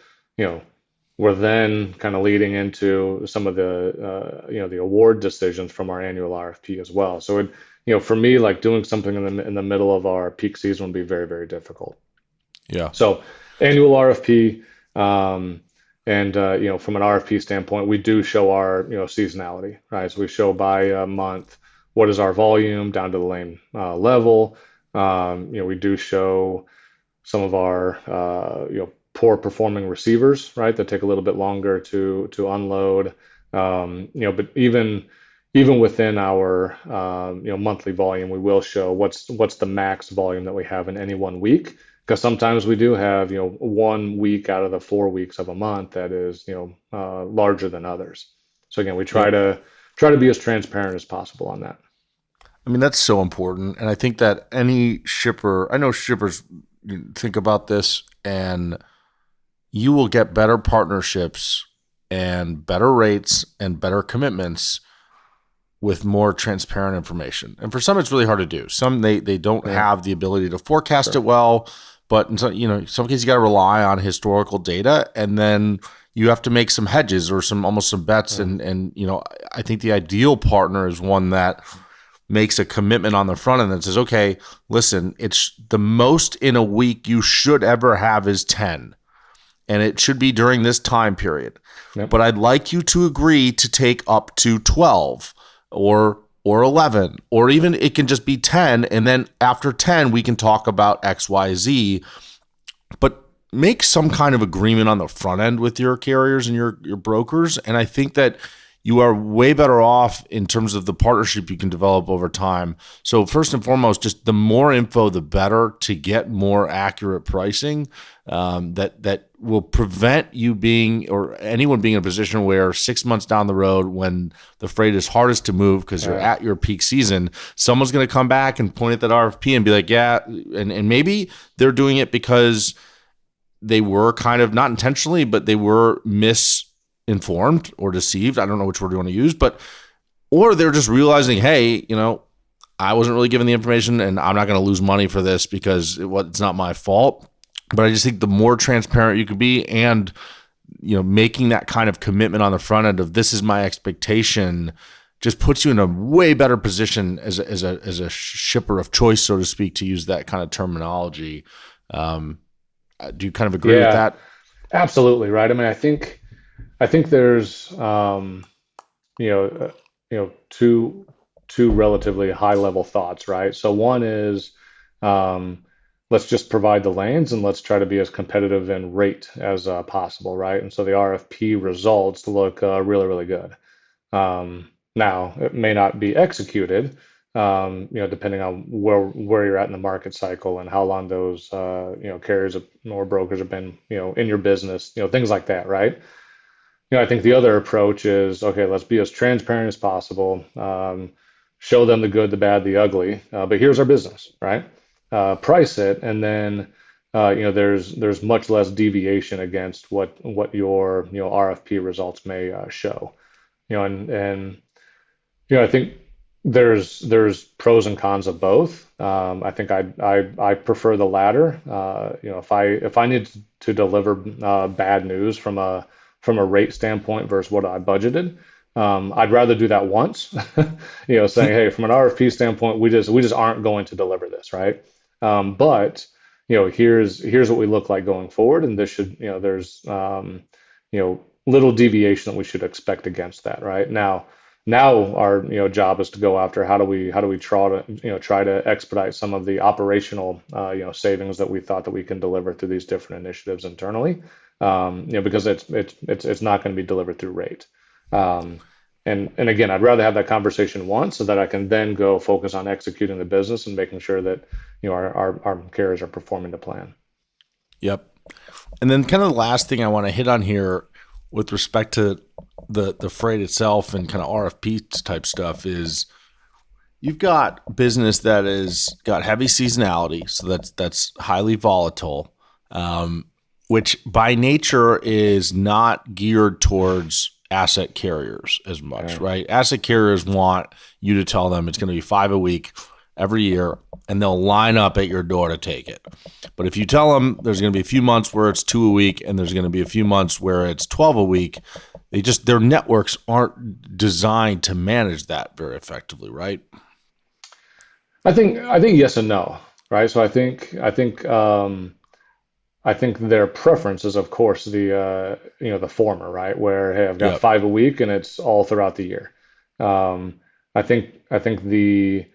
we're then kind of leading into some of the award decisions from our annual RFP as well. So for me, like doing something in the middle of our peak season would be very, very difficult. Yeah. So annual RFP, and from an RFP standpoint, we do show our seasonality, right? So we show by month what is our volume down to the lane level. We do show some of our poor performing receivers, right, that take a little bit longer to unload. But even within our monthly volume, we will show what's the max volume that we have in any one week. Because sometimes we do have 1 week out of the 4 weeks of a month that is larger than others. So again, we try to be as transparent as possible on that. I mean, that's so important. And I think that any shipper, I know shippers think about this, and you will get better partnerships and better rates and better commitments with more transparent information. And for some, it's really hard to do. Some, they don't have the ability to forecast it well, but in some cases you got to rely on historical data, and then you have to make some hedges or almost some bets. And I think the ideal partner is one that makes a commitment on the front end that says, okay, listen, it's the most in a week you should ever have is 10. And it should be during this time period. Yep. But I'd like you to agree to take up to 12 or 11, or even it can just be 10. And then after 10, we can talk about X, Y, Z. But make some kind of agreement on the front end with your carriers and your brokers. And I think that you are way better off in terms of the partnership you can develop over time. So first and foremost, just the more info, the better to get more accurate pricing. That will prevent you being, or anyone being in a position where 6 months down the road, when the freight is hardest to move because you're at your peak season, someone's going to come back and point at that RFP and be like, yeah, and maybe they're doing it because they were kind of, not intentionally, but they were misinformed or deceived. I don't know which word you want to use, but, or they're just realizing, hey, I wasn't really given the information and I'm not going to lose money for this because it's not my fault. But I just think the more transparent you can be, and, making that kind of commitment on the front end of this is my expectation, just puts you in a way better position as a shipper of choice, so to speak, to use that kind of terminology. Do you kind of agree with that? Absolutely, right. I mean, I think there's two relatively high level thoughts, right? So one is, let's just provide the lanes and let's try to be as competitive in rate as possible, right? And so the RFP results look really, really good. Now, it may not be executed, depending on where you're at in the market cycle and how long those carriers or brokers have been in your business, things like that, right? I think the other approach is, okay, let's be as transparent as possible, show them the good, the bad, the ugly, but here's our business, right? Price it, and then there's much less deviation against what your RFP results may show. And I think there's pros and cons of both. I think I prefer the latter. If I need to deliver bad news from a rate standpoint versus what I budgeted, I'd rather do that once. Saying, hey, from an RFP standpoint, we just aren't going to deliver this, right? But here's what we look like going forward, and this should there's little deviation that we should expect against that, right? Now our job is to go after how do we try to expedite some of the operational savings that we thought that we can deliver through these different initiatives internally, because it's not going to be delivered through rate. And again, I'd rather have that conversation once so that I can then go focus on executing the business and making sure that our carriers are performing to plan. Yep. And then kind of the last thing I want to hit on here with respect to the freight itself and kind of RFP type stuff is, you've got business that is got heavy seasonality, so that's highly volatile, which by nature is not geared towards asset carriers as much, right? Asset carriers want you to tell them it's going to be 5 a week every year, and they'll line up at your door to take it. But if you tell them there's going to be a few months where it's 2 a week and there's going to be a few months where it's 12 a week, their networks aren't designed to manage that very effectively, right? I think yes and no, right? So I think their preference is, of course, the former, right? Where, hey, I've got 5 a week and it's all throughout the year. I think the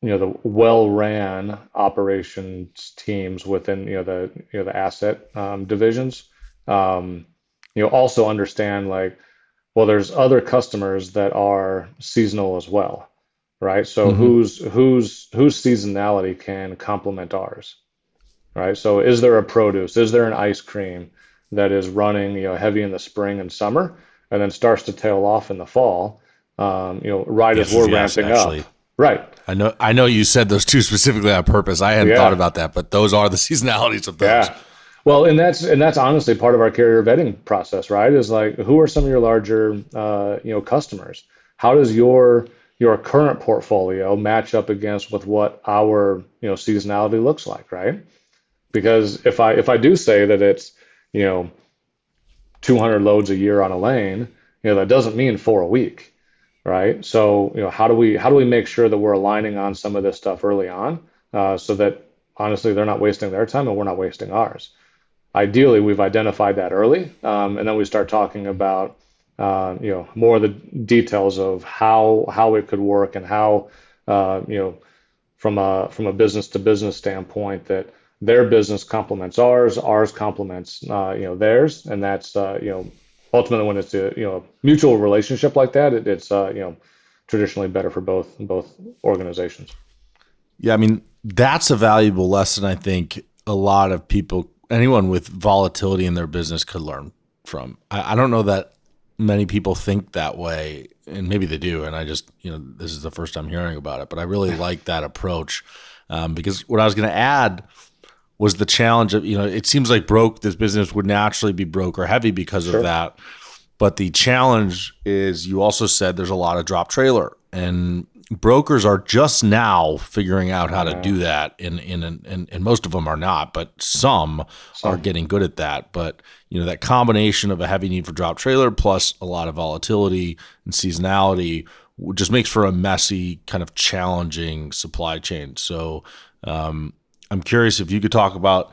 the well-ran operations teams within the asset divisions also understand, like, well, there's other customers that are seasonal as well, right? So whose seasonality can complement ours? Right. So is there a produce? Is there an ice cream that is running, heavy in the spring and summer and then starts to tail off in the fall, right as we're ramping up? Right. I know you said those two specifically on purpose. I hadn't thought about that, but those are the seasonalities of those. Yeah. Well, and that's honestly part of our carrier vetting process, right? Is like, who are some of your larger, customers? How does your current portfolio match up against with what our, seasonality looks like, right? Because if I do say that it's 200 loads a year on a lane, that doesn't mean 4 a week, right? So how do we make sure that we're aligning on some of this stuff early on, so that honestly they're not wasting their time and we're not wasting ours. Ideally, we've identified that early, and then we start talking about more of the details of how it could work and how from a business to business standpoint, that their business complements ours complements theirs, and that's ultimately, when it's a mutual relationship like that, it's traditionally better for both organizations. Yeah, I mean, that's a valuable lesson I think a lot of people, anyone with volatility in their business could learn from. I don't know that many people think that way, and maybe they do. And I just, this is the first time hearing about it, but I really like that approach because what I was going to add was the challenge of, it seems like this business would naturally be broker heavy because of Sure. that. But the challenge is you also said there's a lot of drop trailer, and brokers are just now figuring out how to Yeah. do that. And most of them are not, but some are So getting good at that. But that combination of a heavy need for drop trailer plus a lot of volatility and seasonality just makes for a messy, kind of challenging supply chain. So I'm curious if you could talk about,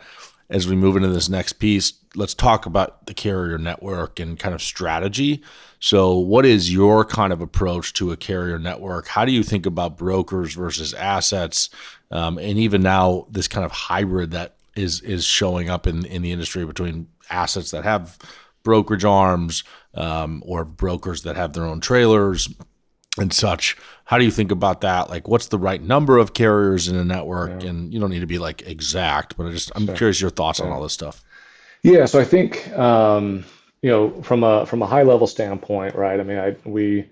as we move into this next piece, let's talk about the carrier network and kind of strategy. So, what is your kind of approach to a carrier network? How do you think about brokers versus assets? And even now, this kind of hybrid that is showing up in the industry between assets that have brokerage arms or brokers that have their own trailers and such. How do you think about that? Like, what's the right number of carriers in a network? yeah, And you don't need to be like exact, but I'm sure. curious your thoughts on Yeah. all this stuff. Yeah, so I think from a high level standpoint, right? I mean, we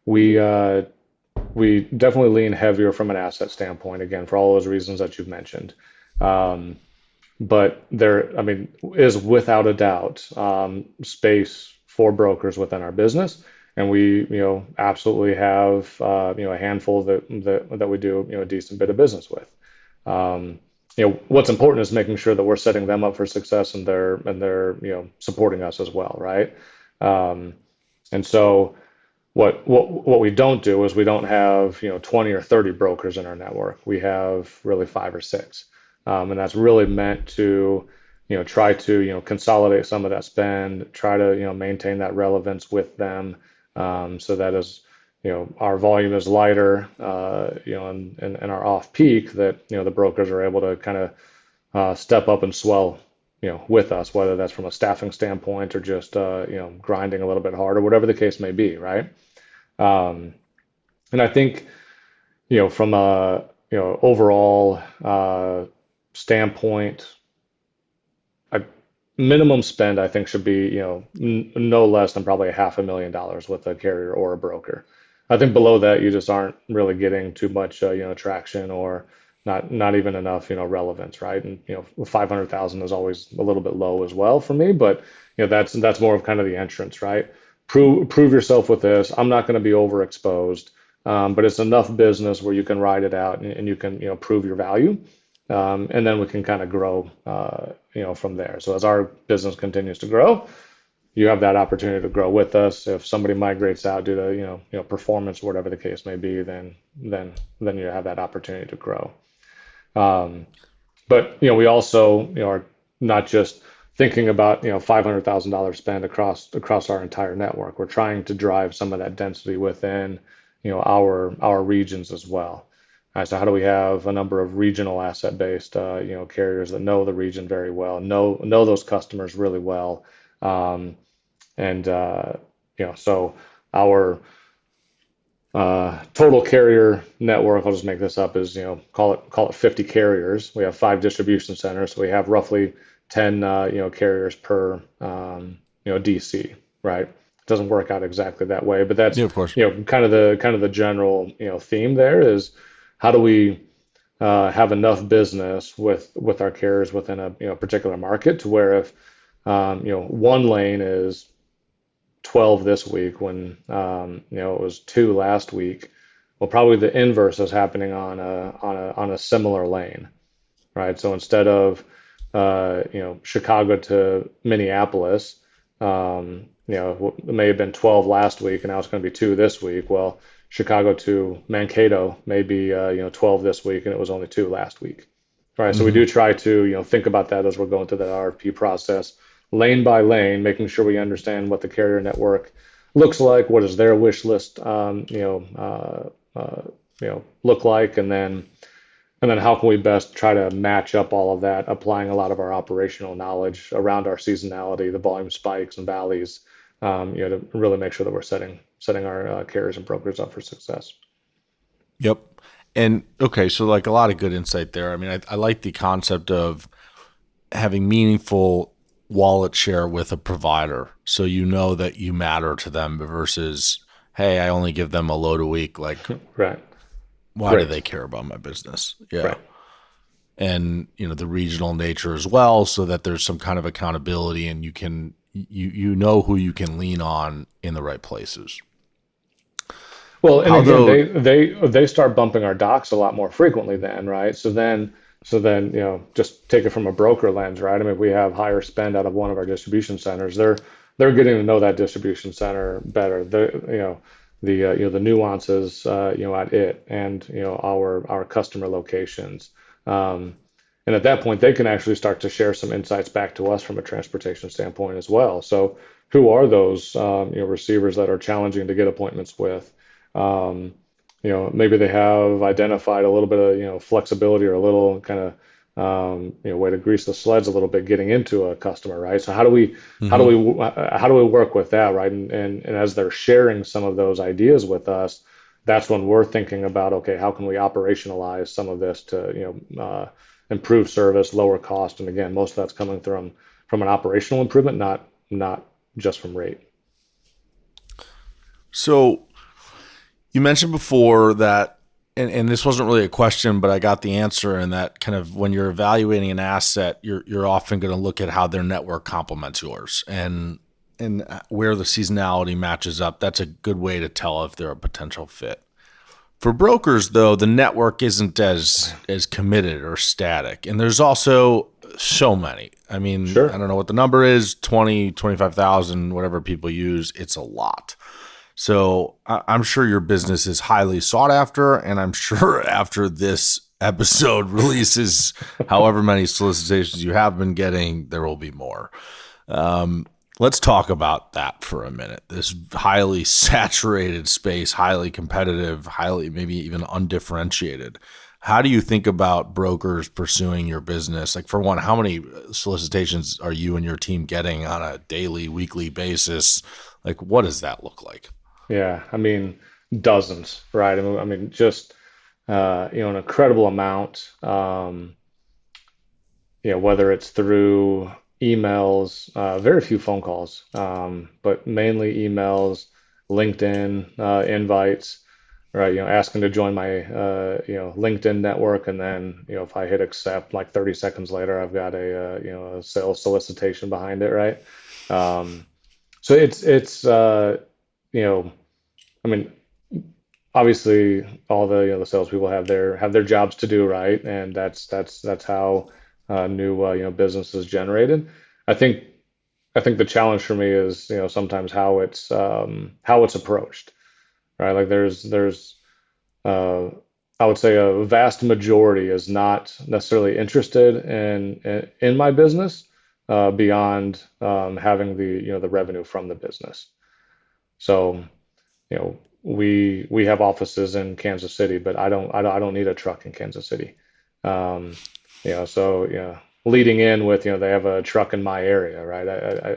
we definitely lean heavier from an asset standpoint, again, for all those reasons that you've mentioned. Um, but there, I mean, is without a doubt space for brokers within our business, and we, absolutely have, a handful that we do, a decent bit of business with. Um, what's important is making sure that we're setting them up for success, and they're supporting us as well, right? Um, and so what we don't do is we don't have 20 or 30 brokers in our network. We have really five or six, and that's really meant to try to consolidate some of that spend, try to maintain that relevance with them, so that as our volume is lighter, and our off peak, that the brokers are able to kind of step up and swell with us, whether that's from a staffing standpoint or just grinding a little bit harder, whatever the case may be, right? Um, and I think, from a, overall standpoint, a minimum spend I think should be, no less than probably $500,000 with a carrier or a broker. I think below that you just aren't really getting too much, traction, or not even enough, relevance, right? And 500,000 is always a little bit low as well for me, but that's more of kind of the entrance, right? Prove yourself with this. I'm not going to be overexposed, but it's enough business where you can ride it out, and you can prove your value, and then we can kind of grow, from there. So as our business continues to grow, you have that opportunity to grow with us. If somebody migrates out due to performance or whatever the case may be, then you have that opportunity to grow. Um, but we also are not just thinking about $500,000 spend across our entire network. We're trying to drive some of that density within our regions as well. So how do we have a number of regional asset-based carriers that know the region very well, know those customers really well, um, and so our total carrier network, I'll just make this up, is call it 50 carriers. We have 5 distribution centers, so we have roughly 10 carriers per DC, right? It doesn't work out exactly that way, but that's Yeah, of course. kind of the general theme there is how do we have enough business with our carriers within a particular market, to where if one lane is 12 this week when it was 2 last week. Well, probably the inverse is happening on a similar lane, right? So instead of Chicago to Minneapolis, it may have been 12 last week, and now it's going to be 2 this week. Well, Chicago to Mankato may be 12 this week, and it was only 2 last week. Right, so we Hmm. do try to think about that as we're going through the RFP process, lane by lane, making sure we understand what the carrier network looks like, what does their wish list look like, and then how can we best try to match up all of that, applying a lot of our operational knowledge around our seasonality, the volume spikes and valleys, to really make sure that we're setting our carriers and brokers up for success. Yep. And okay, so like a lot of good insight there. I mean, I like the concept of having meaningful wallet share with a provider, so you know that you matter to them versus, hey, I only give them a load a week. Like, Right. why do Great. they care about my business? Yeah. Right. And the regional nature as well, so that there's some kind of accountability and you know who you can lean on in the right places. Well, and again, Although, they start bumping our docs a lot more frequently then, right? So then, just take it from a broker lens, right? I mean, if we have higher spend out of one of our distribution centers, they're getting to know that distribution center better. The nuances, at it, and our customer locations. Um, and at that point, they can actually start to share some insights back to us from a transportation standpoint as well. So, who are those receivers that are challenging to get appointments with? Um, maybe they have identified a little bit of flexibility or a little kind of way to grease the sleds a little bit getting into a customer, right? So mhm. how do we work with that, right? And as they're sharing some of those ideas with us, that's when we're thinking about, okay, how can we operationalize some of this to improve service, lower cost, and again, most of that's coming from an operational improvement, not just from rate. So you mentioned before that, and this wasn't really a question, but I got the answer. And that kind of when you're evaluating an asset, you're often going to look at how their network complements yours, and where the seasonality matches up. That's a good way to tell if they're a potential fit. For brokers, though, the network isn't as committed or static, and there's also so many. I mean, I Sure. don't know what the number is, 20, 25,000, whatever people use. It's a lot. So I'm sure your business is highly sought after, and I'm sure after this episode releases, however many solicitations you have been getting, there will be more. Let's talk about that for a minute. This highly saturated space, highly competitive, highly maybe even undifferentiated. How do you think about brokers pursuing your business? Like, for one, how many solicitations are you and your team getting on a daily, weekly basis? Like, what does that look like? Yeah, I mean, dozens, right? I mean, just an incredible amount. Whether it's through emails, very few phone calls, but mainly emails, LinkedIn invites, right? Asking to join my LinkedIn network, and then if I hit accept, like 30 seconds later, I've got a sales solicitation behind it, right? Um, so it's you know I mean, obviously all the salespeople have their jobs to do, right? And that's how new business is generated. I think I think the challenge for me is sometimes how it's approached, right? Like there's uh, I would say a vast majority is not necessarily interested in my business beyond having the revenue from the business. So we have offices in Kansas City, but I don't need a truck in Kansas City. Um, leading in with they have a truck in my area, right?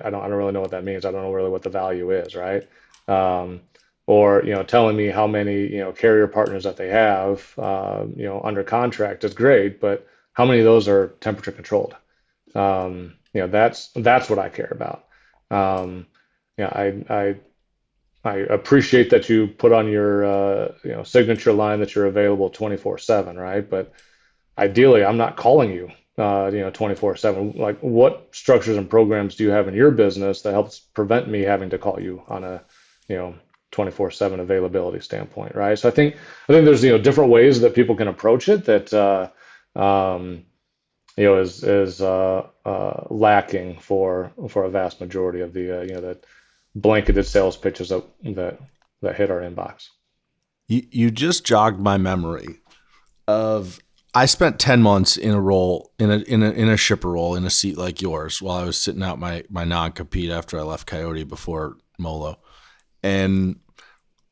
I don't really know what that means. I don't know really what the value is, right? Um, or telling me how many carrier partners that they have under contract is great, but how many of those are temperature controlled? That's what I care about. Um, I appreciate that you put on your signature line that you're available 24/7, right? But ideally, I'm not calling you 24/7. Like, what structures and programs do you have in your business that helps prevent me having to call you on a you know 24/7 availability standpoint, right? So I think there's different ways that people can approach it that is lacking for a vast majority of that blanketed sales pitches that hit our inbox. You just jogged my memory of I spent 10 months in a role in a shipper role in a seat like yours while I was sitting out my non-compete after I left Coyote before Molo. And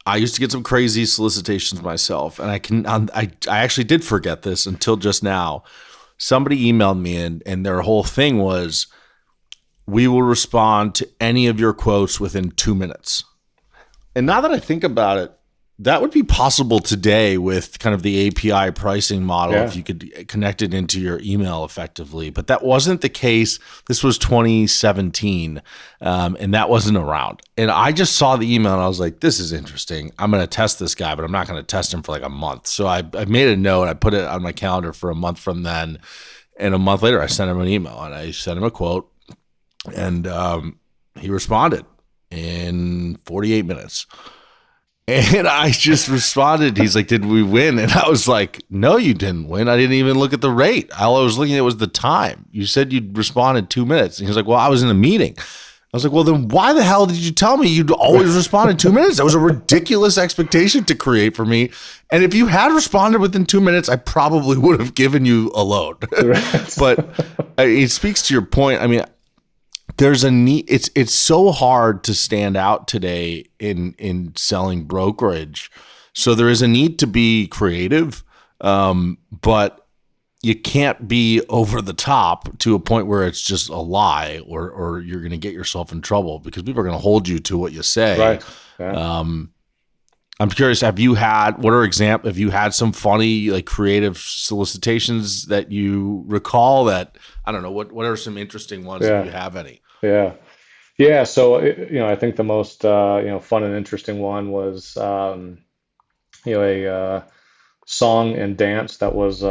I used to get some crazy solicitations myself, and I actually did forget this until just now. Somebody emailed me, and their whole thing was, we will respond to any of your quotes within 2 minutes. And now that I think about it, that would be possible today with kind of the API pricing model if you could connect it into your email effectively. But that wasn't the case. This was 2017, and that wasn't around. And I just saw the email and I was like, this is interesting. I'm going to test this guy, but I'm not going to test him for like a month. So I made a note. I put it on my calendar for a month from then. And a month later, I sent him an email and I sent him a quote. And he responded in 48 minutes. And I just responded. He's like, did we win? And I was like, no, you didn't win. I didn't even look at the rate. All I was looking at was the time. You said you'd respond in 2 minutes. And he was like, well, I was in a meeting. I was like, well, then why the hell did you tell me you'd always respond in 2 minutes? That was a ridiculous expectation to create for me. And if you had responded within 2 minutes, I probably would have given you a load. But it speaks to your point. I mean, there's a need. It's so hard to stand out today in selling brokerage. So there is a need to be creative, but you can't be over the top to a point where it's just a lie, or you're going to get yourself in trouble because people are going to hold you to what you say. Right. Yeah. I'm curious, have you had some funny, like, creative solicitations that you recall that, I don't know, what are some interesting ones if you have any? Yeah. Yeah. So, I think the most, fun and interesting one was, a song and dance that was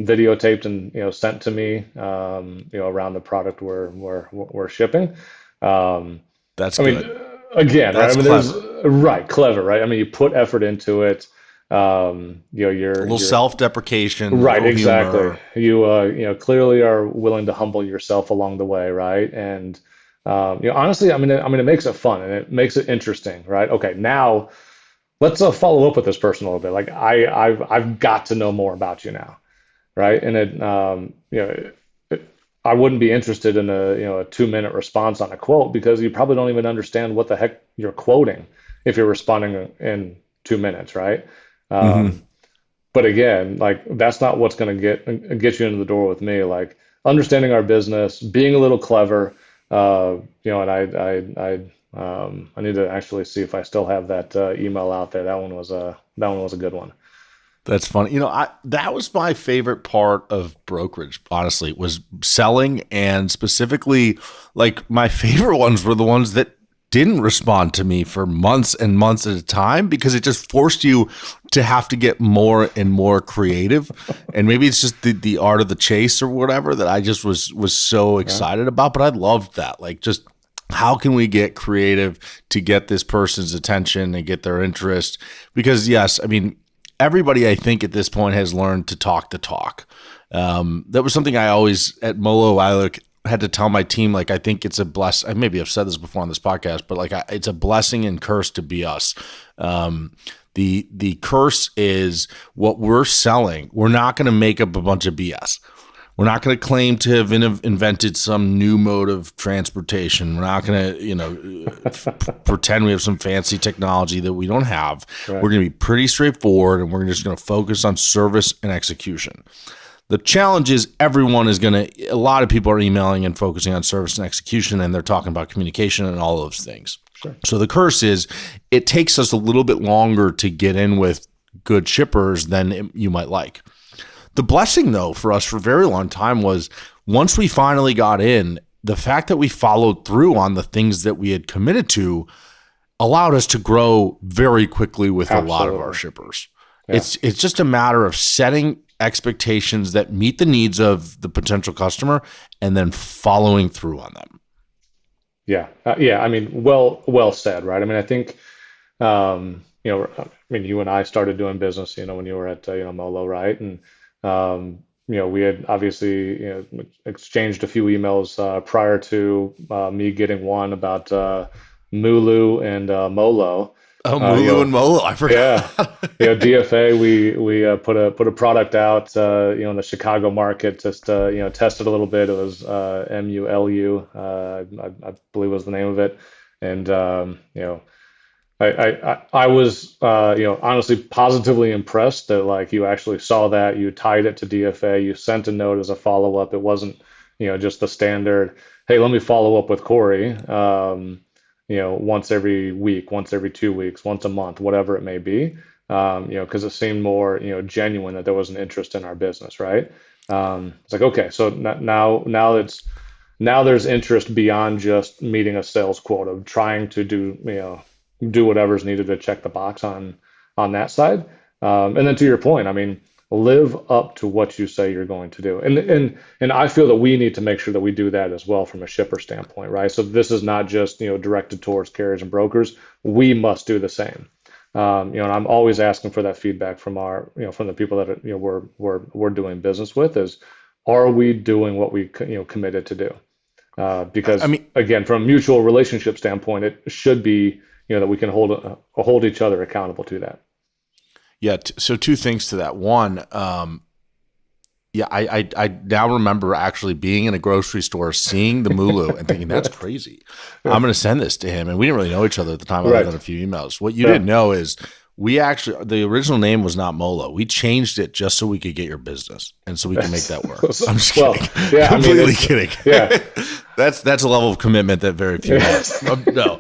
videotaped and, sent to me, around the product we're shipping. That's I good. mean, again, That's right? I mean, clever. Clever, right? I mean, you put effort into it. A little self-deprecation, right, little exactly. humor. You clearly are willing to humble yourself along the way, right? And honestly, I mean, it makes it fun and it makes it interesting, right? Okay, now let's follow up with this person a little bit. Like I've got to know more about you now, right? And I wouldn't be interested in a 2 minute response on a quote because you probably don't even understand what the heck you're quoting if you're responding in 2 minutes, right? But again, like that's not what's going to get you into the door with me. Like understanding our business, being a little clever, and I need to actually see if I still have that email out there. That one was a good one. That's funny. That was my favorite part of brokerage, honestly, was selling, and specifically, like, my favorite ones were the ones that didn't respond to me for months and months at a time, because it just forced you to have to get more and more creative. And maybe it's just the art of the chase or whatever that I just was so excited about. But I loved that. Like, just how can we get creative to get this person's attention and get their interest? Because yes, I mean, everybody, I think, at this point has learned to talk the talk. That was something I always, at Molo, I had to tell my team, like, I think it's a blessing. Maybe I've said this before on this podcast, but like, it's a blessing and curse to be us. The curse is what we're selling. We're not going to make up a bunch of BS. We're not going to claim to have invented some new mode of transportation. We're not going to, pretend we have some fancy technology that we don't have. Right. We're going to be pretty straightforward, and we're just going to focus on service and execution. The challenge is a lot of people are emailing and focusing on service and execution, and they're talking about communication and all those things. Sure. So the curse is it takes us a little bit longer to get in with good shippers than you might like. The blessing, though, for us for a very long time was once we finally got in, the fact that we followed through on the things that we had committed to allowed us to grow very quickly with a lot of our shippers. Yeah. It's just a matter of setting expectations that meet the needs of the potential customer and then following through on them. Yeah. I mean, well said, right? I mean, I think, you and I started doing business, when you were at, Molo, right? And, we had obviously, exchanged a few emails prior to me getting one about Mulu and Molo. Oh, Mulu and Molo, I forgot. Yeah, DFA, we put a product out, in the Chicago market, just tested a little bit. It was MULU, I believe was the name of it, and I was honestly positively impressed that, like, you actually saw that, you tied it to DFA, you sent a note as a follow up. It wasn't just the standard, hey, let me follow up with Corey, once every week, once every 2 weeks, once a month, whatever it may be, because it seemed more, genuine that there was an interest in our business, right? It's like, okay, so now there's interest beyond just meeting a sales quota, trying to do whatever's needed to check the box on that side. And then to your point, I mean, live up to what you say you're going to do. And I feel that we need to make sure that we do that as well from a shipper standpoint, right? So this is not just, directed towards carriers and brokers. We must do the same. And I'm always asking for that feedback from from the people that we're doing business with is, are we doing what we committed to do? I Because mean, again, from a mutual relationship standpoint, it should be, that we can hold each other accountable to that. yeah. So two things to that. One, yeah, I now remember actually being in a grocery store, seeing the Mulu and thinking, that's crazy. I'm going to send this to him. And we didn't really know each other at the time, other Right. than a few emails. What you Yeah. didn't know is the original name was not Molo. We changed it just so we could get your business and so we can make that work. I'm just Well, kidding. yeah, I mean, Completely it's- kidding. yeah. That's a level of commitment that very few have. No.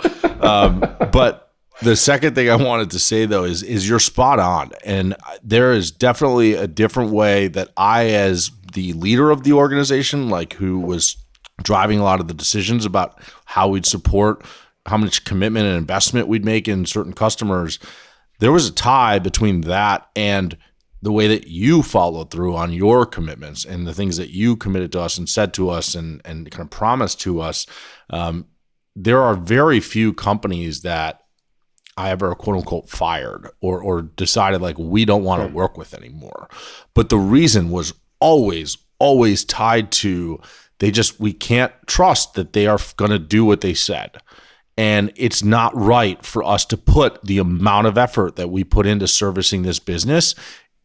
But the second thing I wanted to say though is you're spot on. And there is definitely a different way that I, as the leader of the organization, like who was driving a lot of the decisions about how we'd support, how much commitment and investment we'd make in certain customers, there was a tie between that and the way that you followed through on your commitments and the things that you committed to us and said to us and kind of promised to us. There are very few companies that I ever quote unquote fired or decided like we don't want to work with anymore. But the reason was always tied to we can't trust that they are going to do what they said. And it's not right for us to put the amount of effort that we put into servicing this business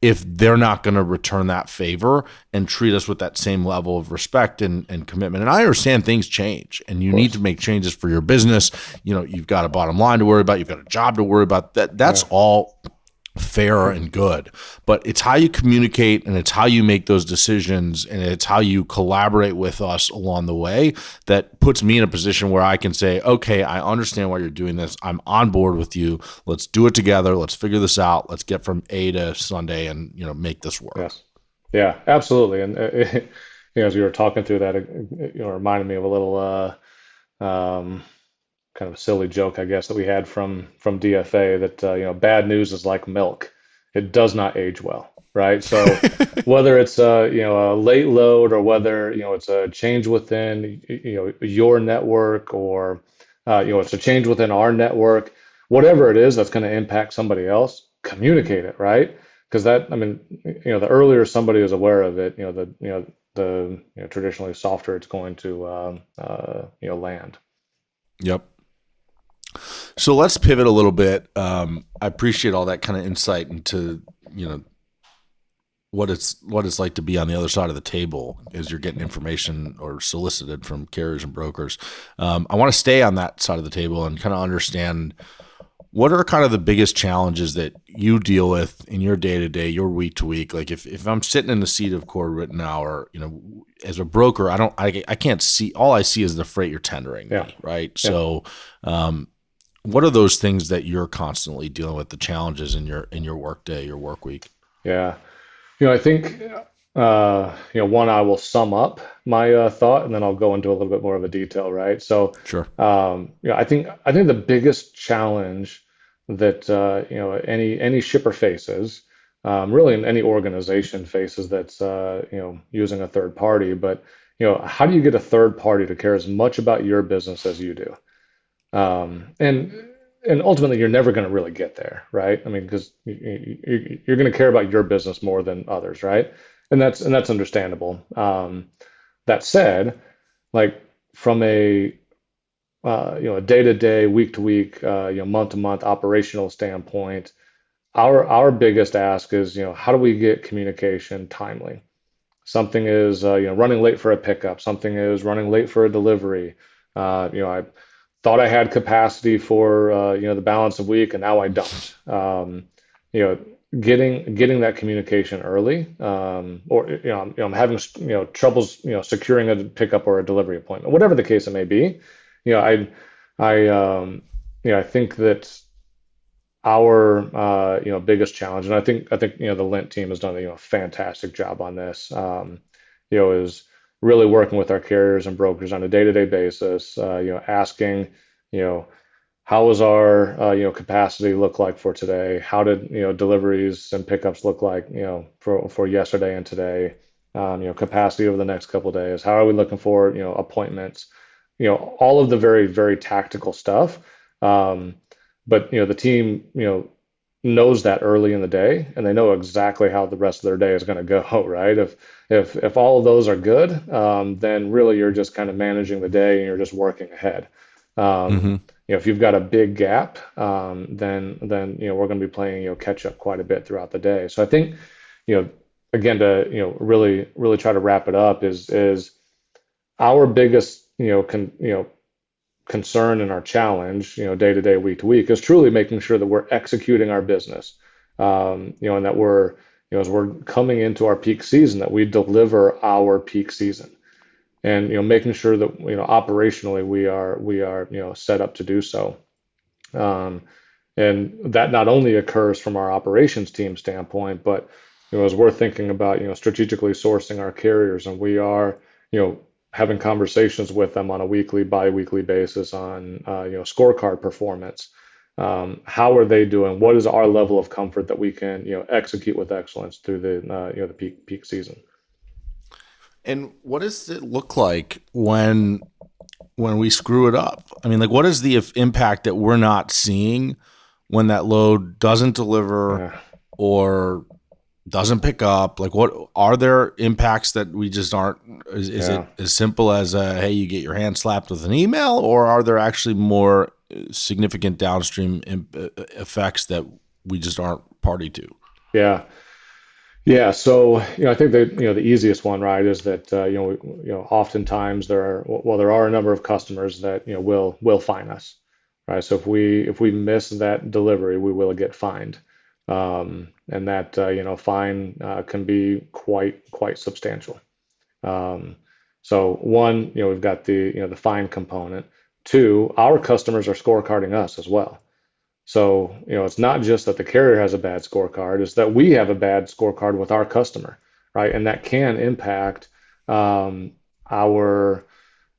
if they're not going to return that favor and treat us with that same level of respect and commitment. And I understand things change and you need to make changes for your business. You've got a bottom line to worry about. You've got a job to worry about. That's all fair and good, but it's how you communicate and it's how you make those decisions and it's how you collaborate with us along the way that puts me in a position where I can say, okay, I understand why you're doing this. I'm on board with you. Let's do it together. Let's figure this out. Let's get from A to Sunday and, make this work. Yes. Yeah, absolutely. And as we were talking through that, it reminded me of a little kind of a silly joke, I guess, that we had from DFA that bad news is like milk; it does not age well, right? So whether it's a late load or whether it's a change within your network or it's a change within our network, whatever it is that's going to impact somebody else, communicate it, right? Because the earlier somebody is aware of it, the traditionally softer it's going to land. Yep. So let's pivot a little bit. I appreciate all that kind of insight into, what it's like to be on the other side of the table as you're getting information or solicited from carriers and brokers. I want to stay on that side of the table and kind of understand what are kind of the biggest challenges that you deal with in your day-to-day, your week-to-week. Like if I'm sitting in the seat of Corey Ritenour, as a broker, I can't see, all I see is the freight you're tendering me, right? Yeah. So, what are those things that you're constantly dealing with, the challenges in your work day, your work week? Yeah. I think, one, I will sum up my thought and then I'll go into a little bit more of a detail, right? So, sure. I think the biggest challenge that, any shipper faces, really in any organization faces that's, using a third party, but, how do you get a third party to care as much about your business as you do? And ultimately, you're never going to really get there, right? I mean, because you're going to care about your business more than others, right? And that's understandable. That said, like from a day-to-day, week-to-week, month-to-month operational standpoint, our biggest ask is how do we get communication timely? Something is running late for a pickup. Something is running late for a delivery. I thought I had capacity for the balance of week, and now I don't. getting that communication early, or I'm having troubles securing a pickup or a delivery appointment, whatever the case it may be. You know, I I think that our biggest challenge, and I think the Lindt team has done a fantastic job on this. Is really working with our carriers and brokers on a day-to-day basis. Asking, you know, how was our capacity look like for today? How did deliveries and pickups look like for yesterday and today? Capacity over the next couple of days. How are we looking for appointments? All of the very very tactical stuff. Um, but the team knows that early in the day, and they know exactly how the rest of their day is going to go, right? If all of those are good, then really you're just kind of managing the day and you're just working ahead. Mm-hmm. If you've got a big gap, then we're going to be playing catch up quite a bit throughout the day. So I think you know again to really really try to wrap it up is our biggest concern and our challenge day to day, week to week, is truly making sure that we're executing our business, and that we're as we're coming into our peak season, that we deliver our peak season, and making sure that operationally we are set up to do so. Um, and that not only occurs from our operations team standpoint, but as we're thinking about strategically sourcing our carriers, and we are having conversations with them on a weekly, bi-weekly basis on scorecard performance. How are they doing? What is our level of comfort that we can execute with excellence through the peak season? And what does it look like when we screw it up? I mean, like, what is the impact that we're not seeing when that load doesn't deliver Yeah. or doesn't pick up? Like, what are there impacts that we just aren't? Is it Yeah. as simple as hey, you get your hand slapped with an email, or are there actually more significant downstream effects that we just aren't party to? Yeah. Yeah, so I think that the easiest one, right, is that oftentimes there are a number of customers that will fine us, right? So if we miss that delivery, we will get fined, and that fine can be quite substantial. Um, so one, we've got the fine component. Two, our customers are scorecarding us as well. So, it's not just that the carrier has a bad scorecard, it's that we have a bad scorecard with our customer, right? And that can impact our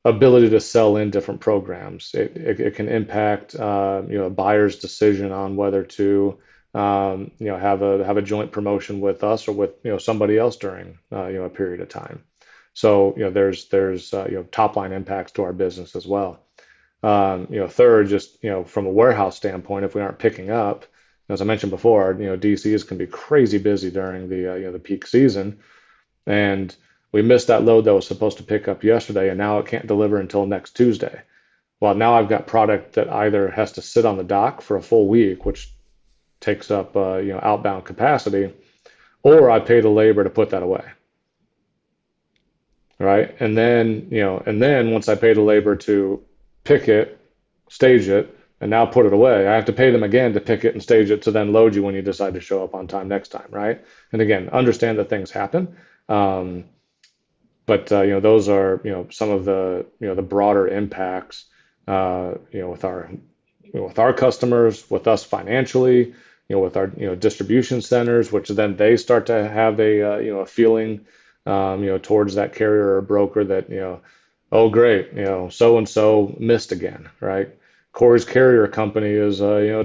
ability to sell in different programs. It can impact a buyer's decision on whether to have a joint promotion with us or with somebody else during a period of time. So, there's top line impacts to our business as well. Third, just from a warehouse standpoint, if we aren't picking up, as I mentioned before, DCs can be crazy busy during the peak season, and we missed that load that was supposed to pick up yesterday, and now it can't deliver until next Tuesday. Well, now I've got product that either has to sit on the dock for a full week, which takes up outbound capacity, or I pay the labor to put that away, right? And then once I pay the labor to pick it, stage it, and now put it away, I have to pay them again to pick it and stage it to then load you when you decide to show up on time next time, right? And again, understand that things happen, but those are some of the broader impacts with our customers, with us financially, with our distribution centers, which then they start to have a feeling towards that carrier or broker that oh great, so and so missed again, right? Corey's carrier company is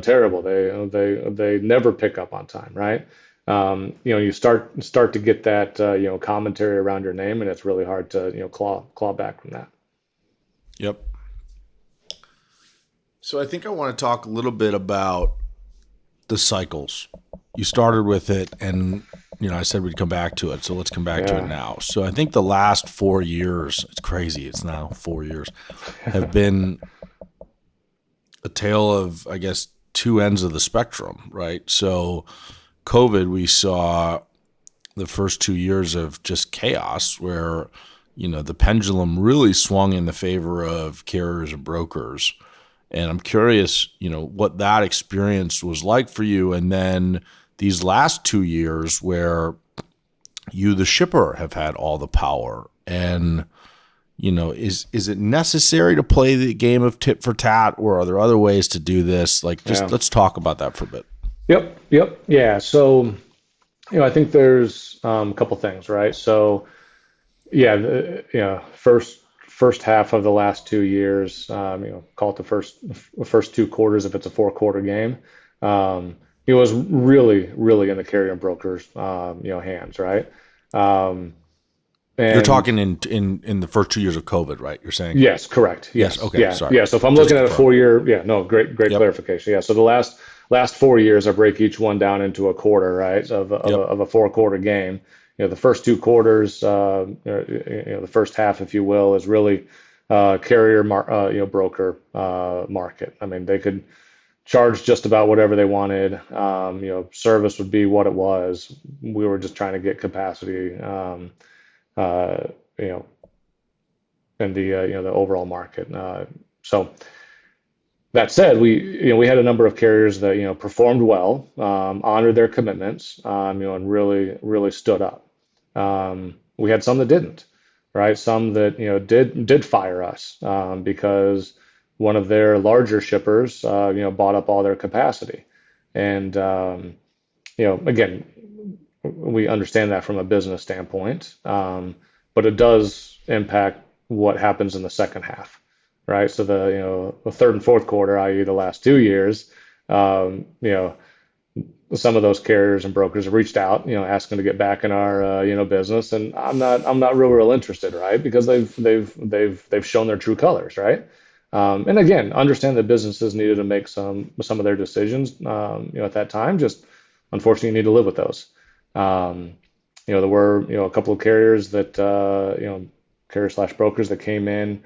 terrible. They never pick up on time, right? You start to get that commentary around your name, and it's really hard to claw back from that. Yep. So I think I want to talk a little bit about the cycles. You started with it, and I said we'd come back to it, so let's come back to it Yeah. now. So I think the last 4 years, it's crazy, it's now 4 years, have been a tale of, I guess, two ends of the spectrum, right? So COVID, we saw the first 2 years of just chaos where, the pendulum really swung in the favor of carriers and brokers. And I'm curious, what that experience was like for you. And then these last 2 years where you, the shipper, have had all the power. And, is it necessary to play the game of tit for tat, or are there other ways to do this? Like, just Yeah. let's talk about that for a bit. Yep. Yeah. So, I think there's a couple things, right? So, yeah, first half of the last 2 years, call it the first 2 quarters if it's a 4-quarter game. It was really in the carrier and brokers, hands, right? Um, You're and talking in the first 2 years of COVID, right? You're saying? Yes, correct. Yes. Yes. Okay. Yeah. Sorry. Yeah. So if I'm Just looking to at a confirm. 4 year, yeah, no, great Yep. clarification. Yeah. So the last 4 years, I break each one down into a quarter, right? Yep. Of a 4-quarter game. The first 2 quarters, the first half, if you will, is really broker market. I mean, they could charge just about whatever they wanted. Service would be what it was. We were just trying to get capacity, uh, you know, in the overall market. So that said, we had a number of carriers that performed well, honored their commitments, and really stood up. We had some that didn't, right? Some that did fire us because one of their larger shippers bought up all their capacity, and again, we understand that from a business standpoint, but it does impact what happens in the second half, right? So the third and fourth quarter, i.e., the last 2 years, um, you know, some of those carriers and brokers have reached out, asking to get back in our business, and I'm not real interested, right? Because they've shown their true colors, right? And again, understand that businesses needed to make some of their decisions, at that time. Just unfortunately, you need to live with those. Um, there were a couple of carriers that carrier slash brokers that came in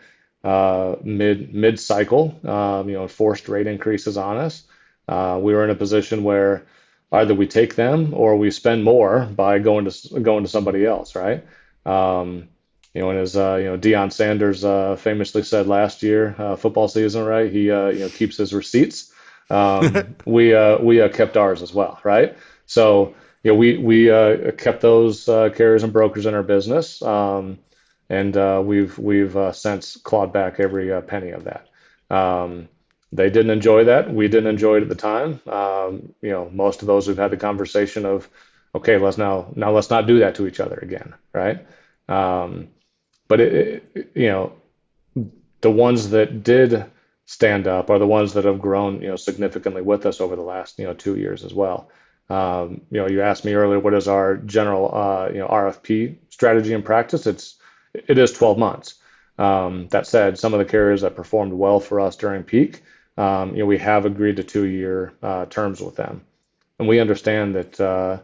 mid cycle, forced rate increases on us. We were in a position where either we take them or we spend more by going to somebody else, right? And as Deion Sanders famously said last year, football season, right? He keeps his receipts. We kept ours as well, right? So we kept those carriers and brokers in our business, and we've since clawed back every penny of that. They didn't enjoy that. We didn't enjoy it at the time. Most of those we've had the conversation of, okay, let's not do that to each other again, right? Um, but the ones that did stand up are the ones that have grown, significantly with us over the last, 2 years as well. You asked me earlier, what is our general, RFP strategy and practice? It is 12 months. That said, some of the carriers that performed well for us during peak, we have agreed to 2-year terms with them, and we understand that,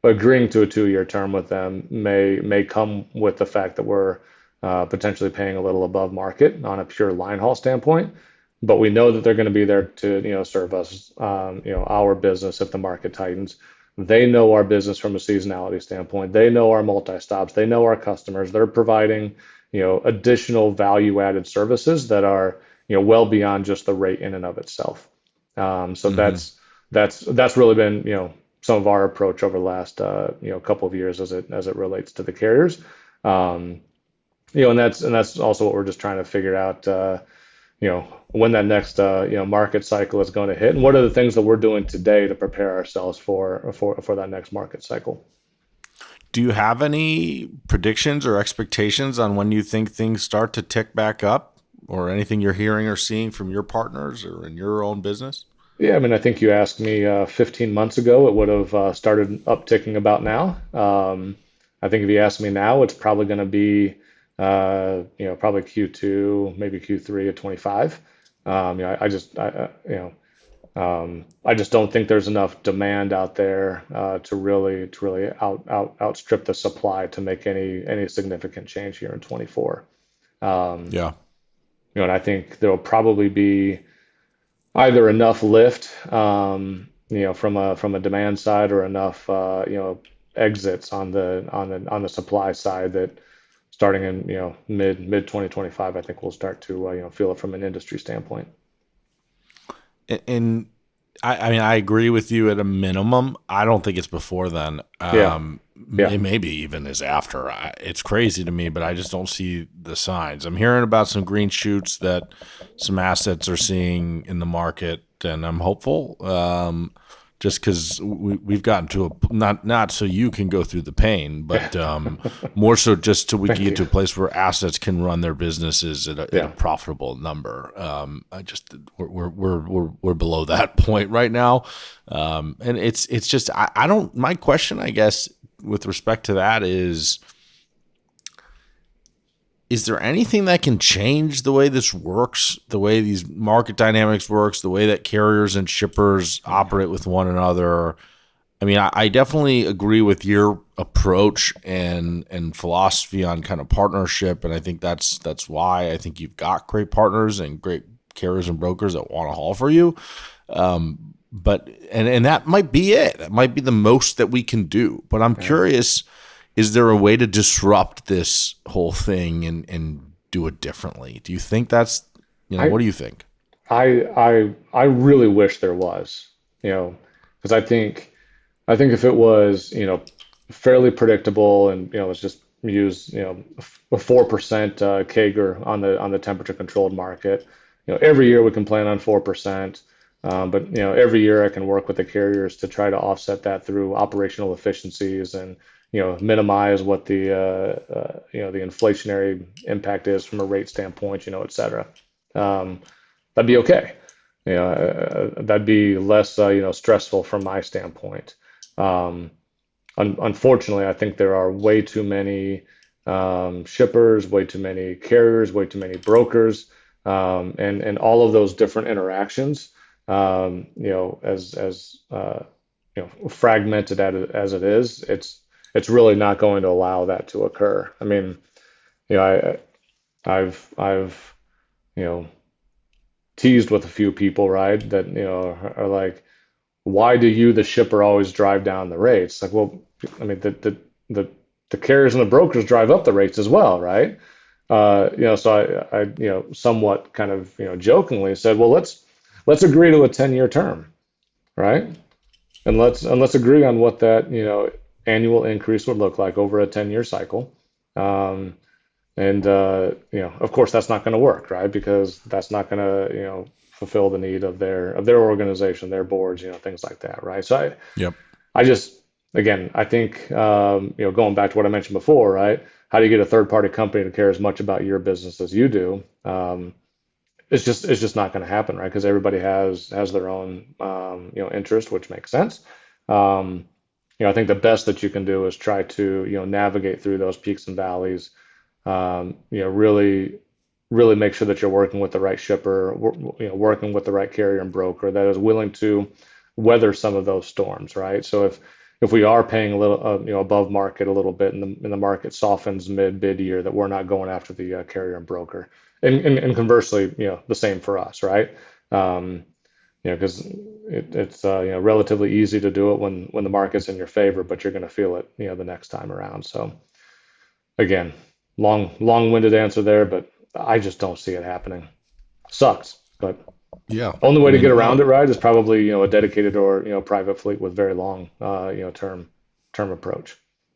agreeing to a 2-year term with them may come with the fact that we're potentially paying a little above market on a pure line haul standpoint, but we know that they're going to be there to serve us, our business if the market tightens. They know our business from a seasonality standpoint. They know our multi-stops. They know our customers. They're providing additional value added services that are well beyond just the rate in and of itself. So Mm-hmm. that's really been some of our approach over the last couple of years as it relates to the carriers. Um, and that's also what we're just trying to figure out. When that next market cycle is going to hit, and what are the things that we're doing today to prepare ourselves for that next market cycle. Do you have any predictions or expectations on when you think things start to tick back up, or anything you're hearing or seeing from your partners or in your own business? Yeah, I mean, I think you asked me 15 months ago, it would have started upticking about now. I think if you ask me now, it's probably going to be, probably Q2, maybe Q3 of 25. I just don't think there's enough demand out there to really outstrip the supply to make any significant change here in 24. Um, Yeah. and I think there will probably be either enough lift, from a demand side, or enough, exits on the supply side, that starting in mid 2025, I think we'll start to feel it from an industry standpoint. And I mean, I agree with you at a minimum. I don't think it's before then. Yeah, yeah, It maybe even is after. It's crazy to me, but I just don't see the signs. I'm hearing about some green shoots that some assets are seeing in the market, and I'm hopeful. Just because we've gotten to a not so you can go through the pain, but more so just so we can thank get you. to a place where assets can run their businesses at a Yeah, profitable number. I just we're below that point right now, and it's just I don't. My question, I guess, with respect to that is there anything that can change the way this works, the way these market dynamics works, the way that carriers and shippers operate with one another? I mean, I definitely agree with your approach and philosophy on kind of partnership, and I think that's why I think you've got great partners and great carriers and brokers that want to haul for you. But and that might be it. That might be the most that we can do. But I'm yeah. curious, is there a way to disrupt this whole thing and do it differently? Do you think that's, what I do you think? I really wish there was, because I think if it was, fairly predictable and, let's just use, a 4% CAGR on the temperature controlled market. Every year we can plan on 4%. But every year I can work with the carriers to try to offset that through operational efficiencies and minimize what the inflationary impact is from a rate standpoint, et cetera. Um, that'd be okay. That'd be less stressful from my standpoint. Um, Unfortunately, I think there are way too many shippers, way too many carriers, way too many brokers, and all of those different interactions. As fragmented as it is, it's really not going to allow that to occur. I mean, you know, I've you know teased with a few people, right, that are like, why do you, the shipper, always drive down the rates? Like, well, I mean, the the carriers and the brokers drive up the rates as well, right? So I somewhat kind of, jokingly said, well, let's agree to a 10-year term, right? And let's agree on what that, annual increase would look like over a 10-year cycle. Um, and of course, that's not going to work, right? Because that's not going to, fulfill the need of their organization, their boards, things like that, right? So Yep. I just, again, I think, going back to what I mentioned before, right? How do you get a third party company to care as much about your business as you do? It's just not going to happen, right? Because everybody has their own, interest, which makes sense. Um, I think the best that you can do is try to, navigate through those peaks and valleys. Really, really make sure that you're working with the right shipper, working with the right carrier and broker that is willing to weather some of those storms, right? So if we are paying a little, above market a little bit, and the market softens mid year, that we're not going after the carrier and broker, and conversely, the same for us, right? Um, because it's relatively easy to do it when the market's in your favor, but you're going to feel it, the next time around. So again, long-winded answer there, but I just don't see it happening. Sucks, but Yeah. only I way to get mean, around no. it, right, is probably a dedicated or private fleet with very long term approach.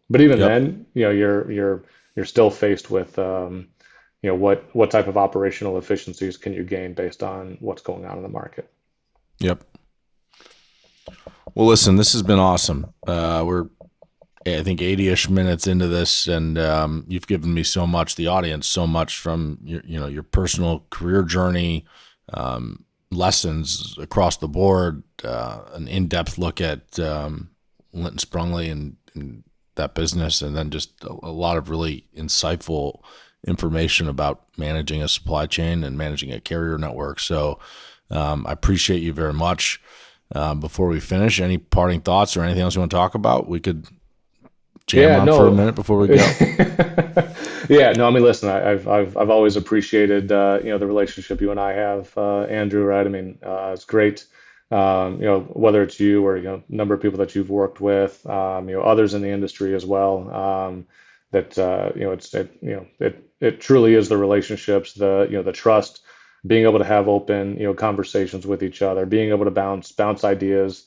But even Yep. then, you're still faced with what type of operational efficiencies can you gain based on what's going on in the market. Yep. Well, listen, this has been awesome. We're I think 80-ish minutes into this, and you've given me so much, the audience so much from your personal career journey, lessons across the board, an in-depth look at Lindt Sprungli and that business, and then just a lot of really insightful information about managing a supply chain and managing a carrier network. So I appreciate you very much. Before we finish, any parting thoughts or anything else you want to talk about? We could jam Yeah, on for a no. minute before we go. Yeah, no, I mean, listen, I've always appreciated the relationship you and I have, Andrew, right? I mean, it's great. Whether it's you or a number of people that you've worked with, others in the industry as well. That it's it truly is the relationships, the trust, being able to have open, conversations with each other, being able to bounce ideas,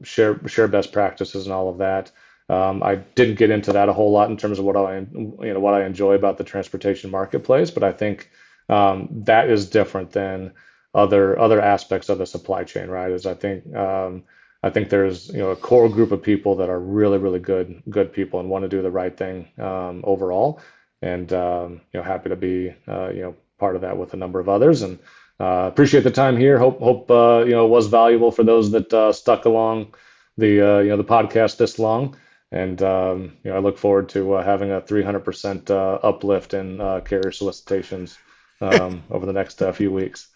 share best practices and all of that. I didn't get into that a whole lot in terms of what I enjoy about the transportation marketplace, but I think that is different than other aspects of the supply chain, right? I think there's a core group of people that are really really good people and want to do the right thing overall, and happy to be part of that with a number of others, and appreciate the time here. Hope it was valuable for those that stuck along the podcast this long. And I look forward to having a 300% uplift in carrier solicitations over the next few weeks.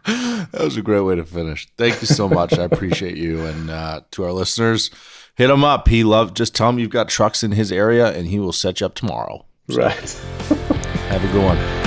That was a great way to finish. Thank you so much. I appreciate you. And to our listeners, hit him up. Just tell him you've got trucks in his area and he will set you up tomorrow. So, Right. have a good one.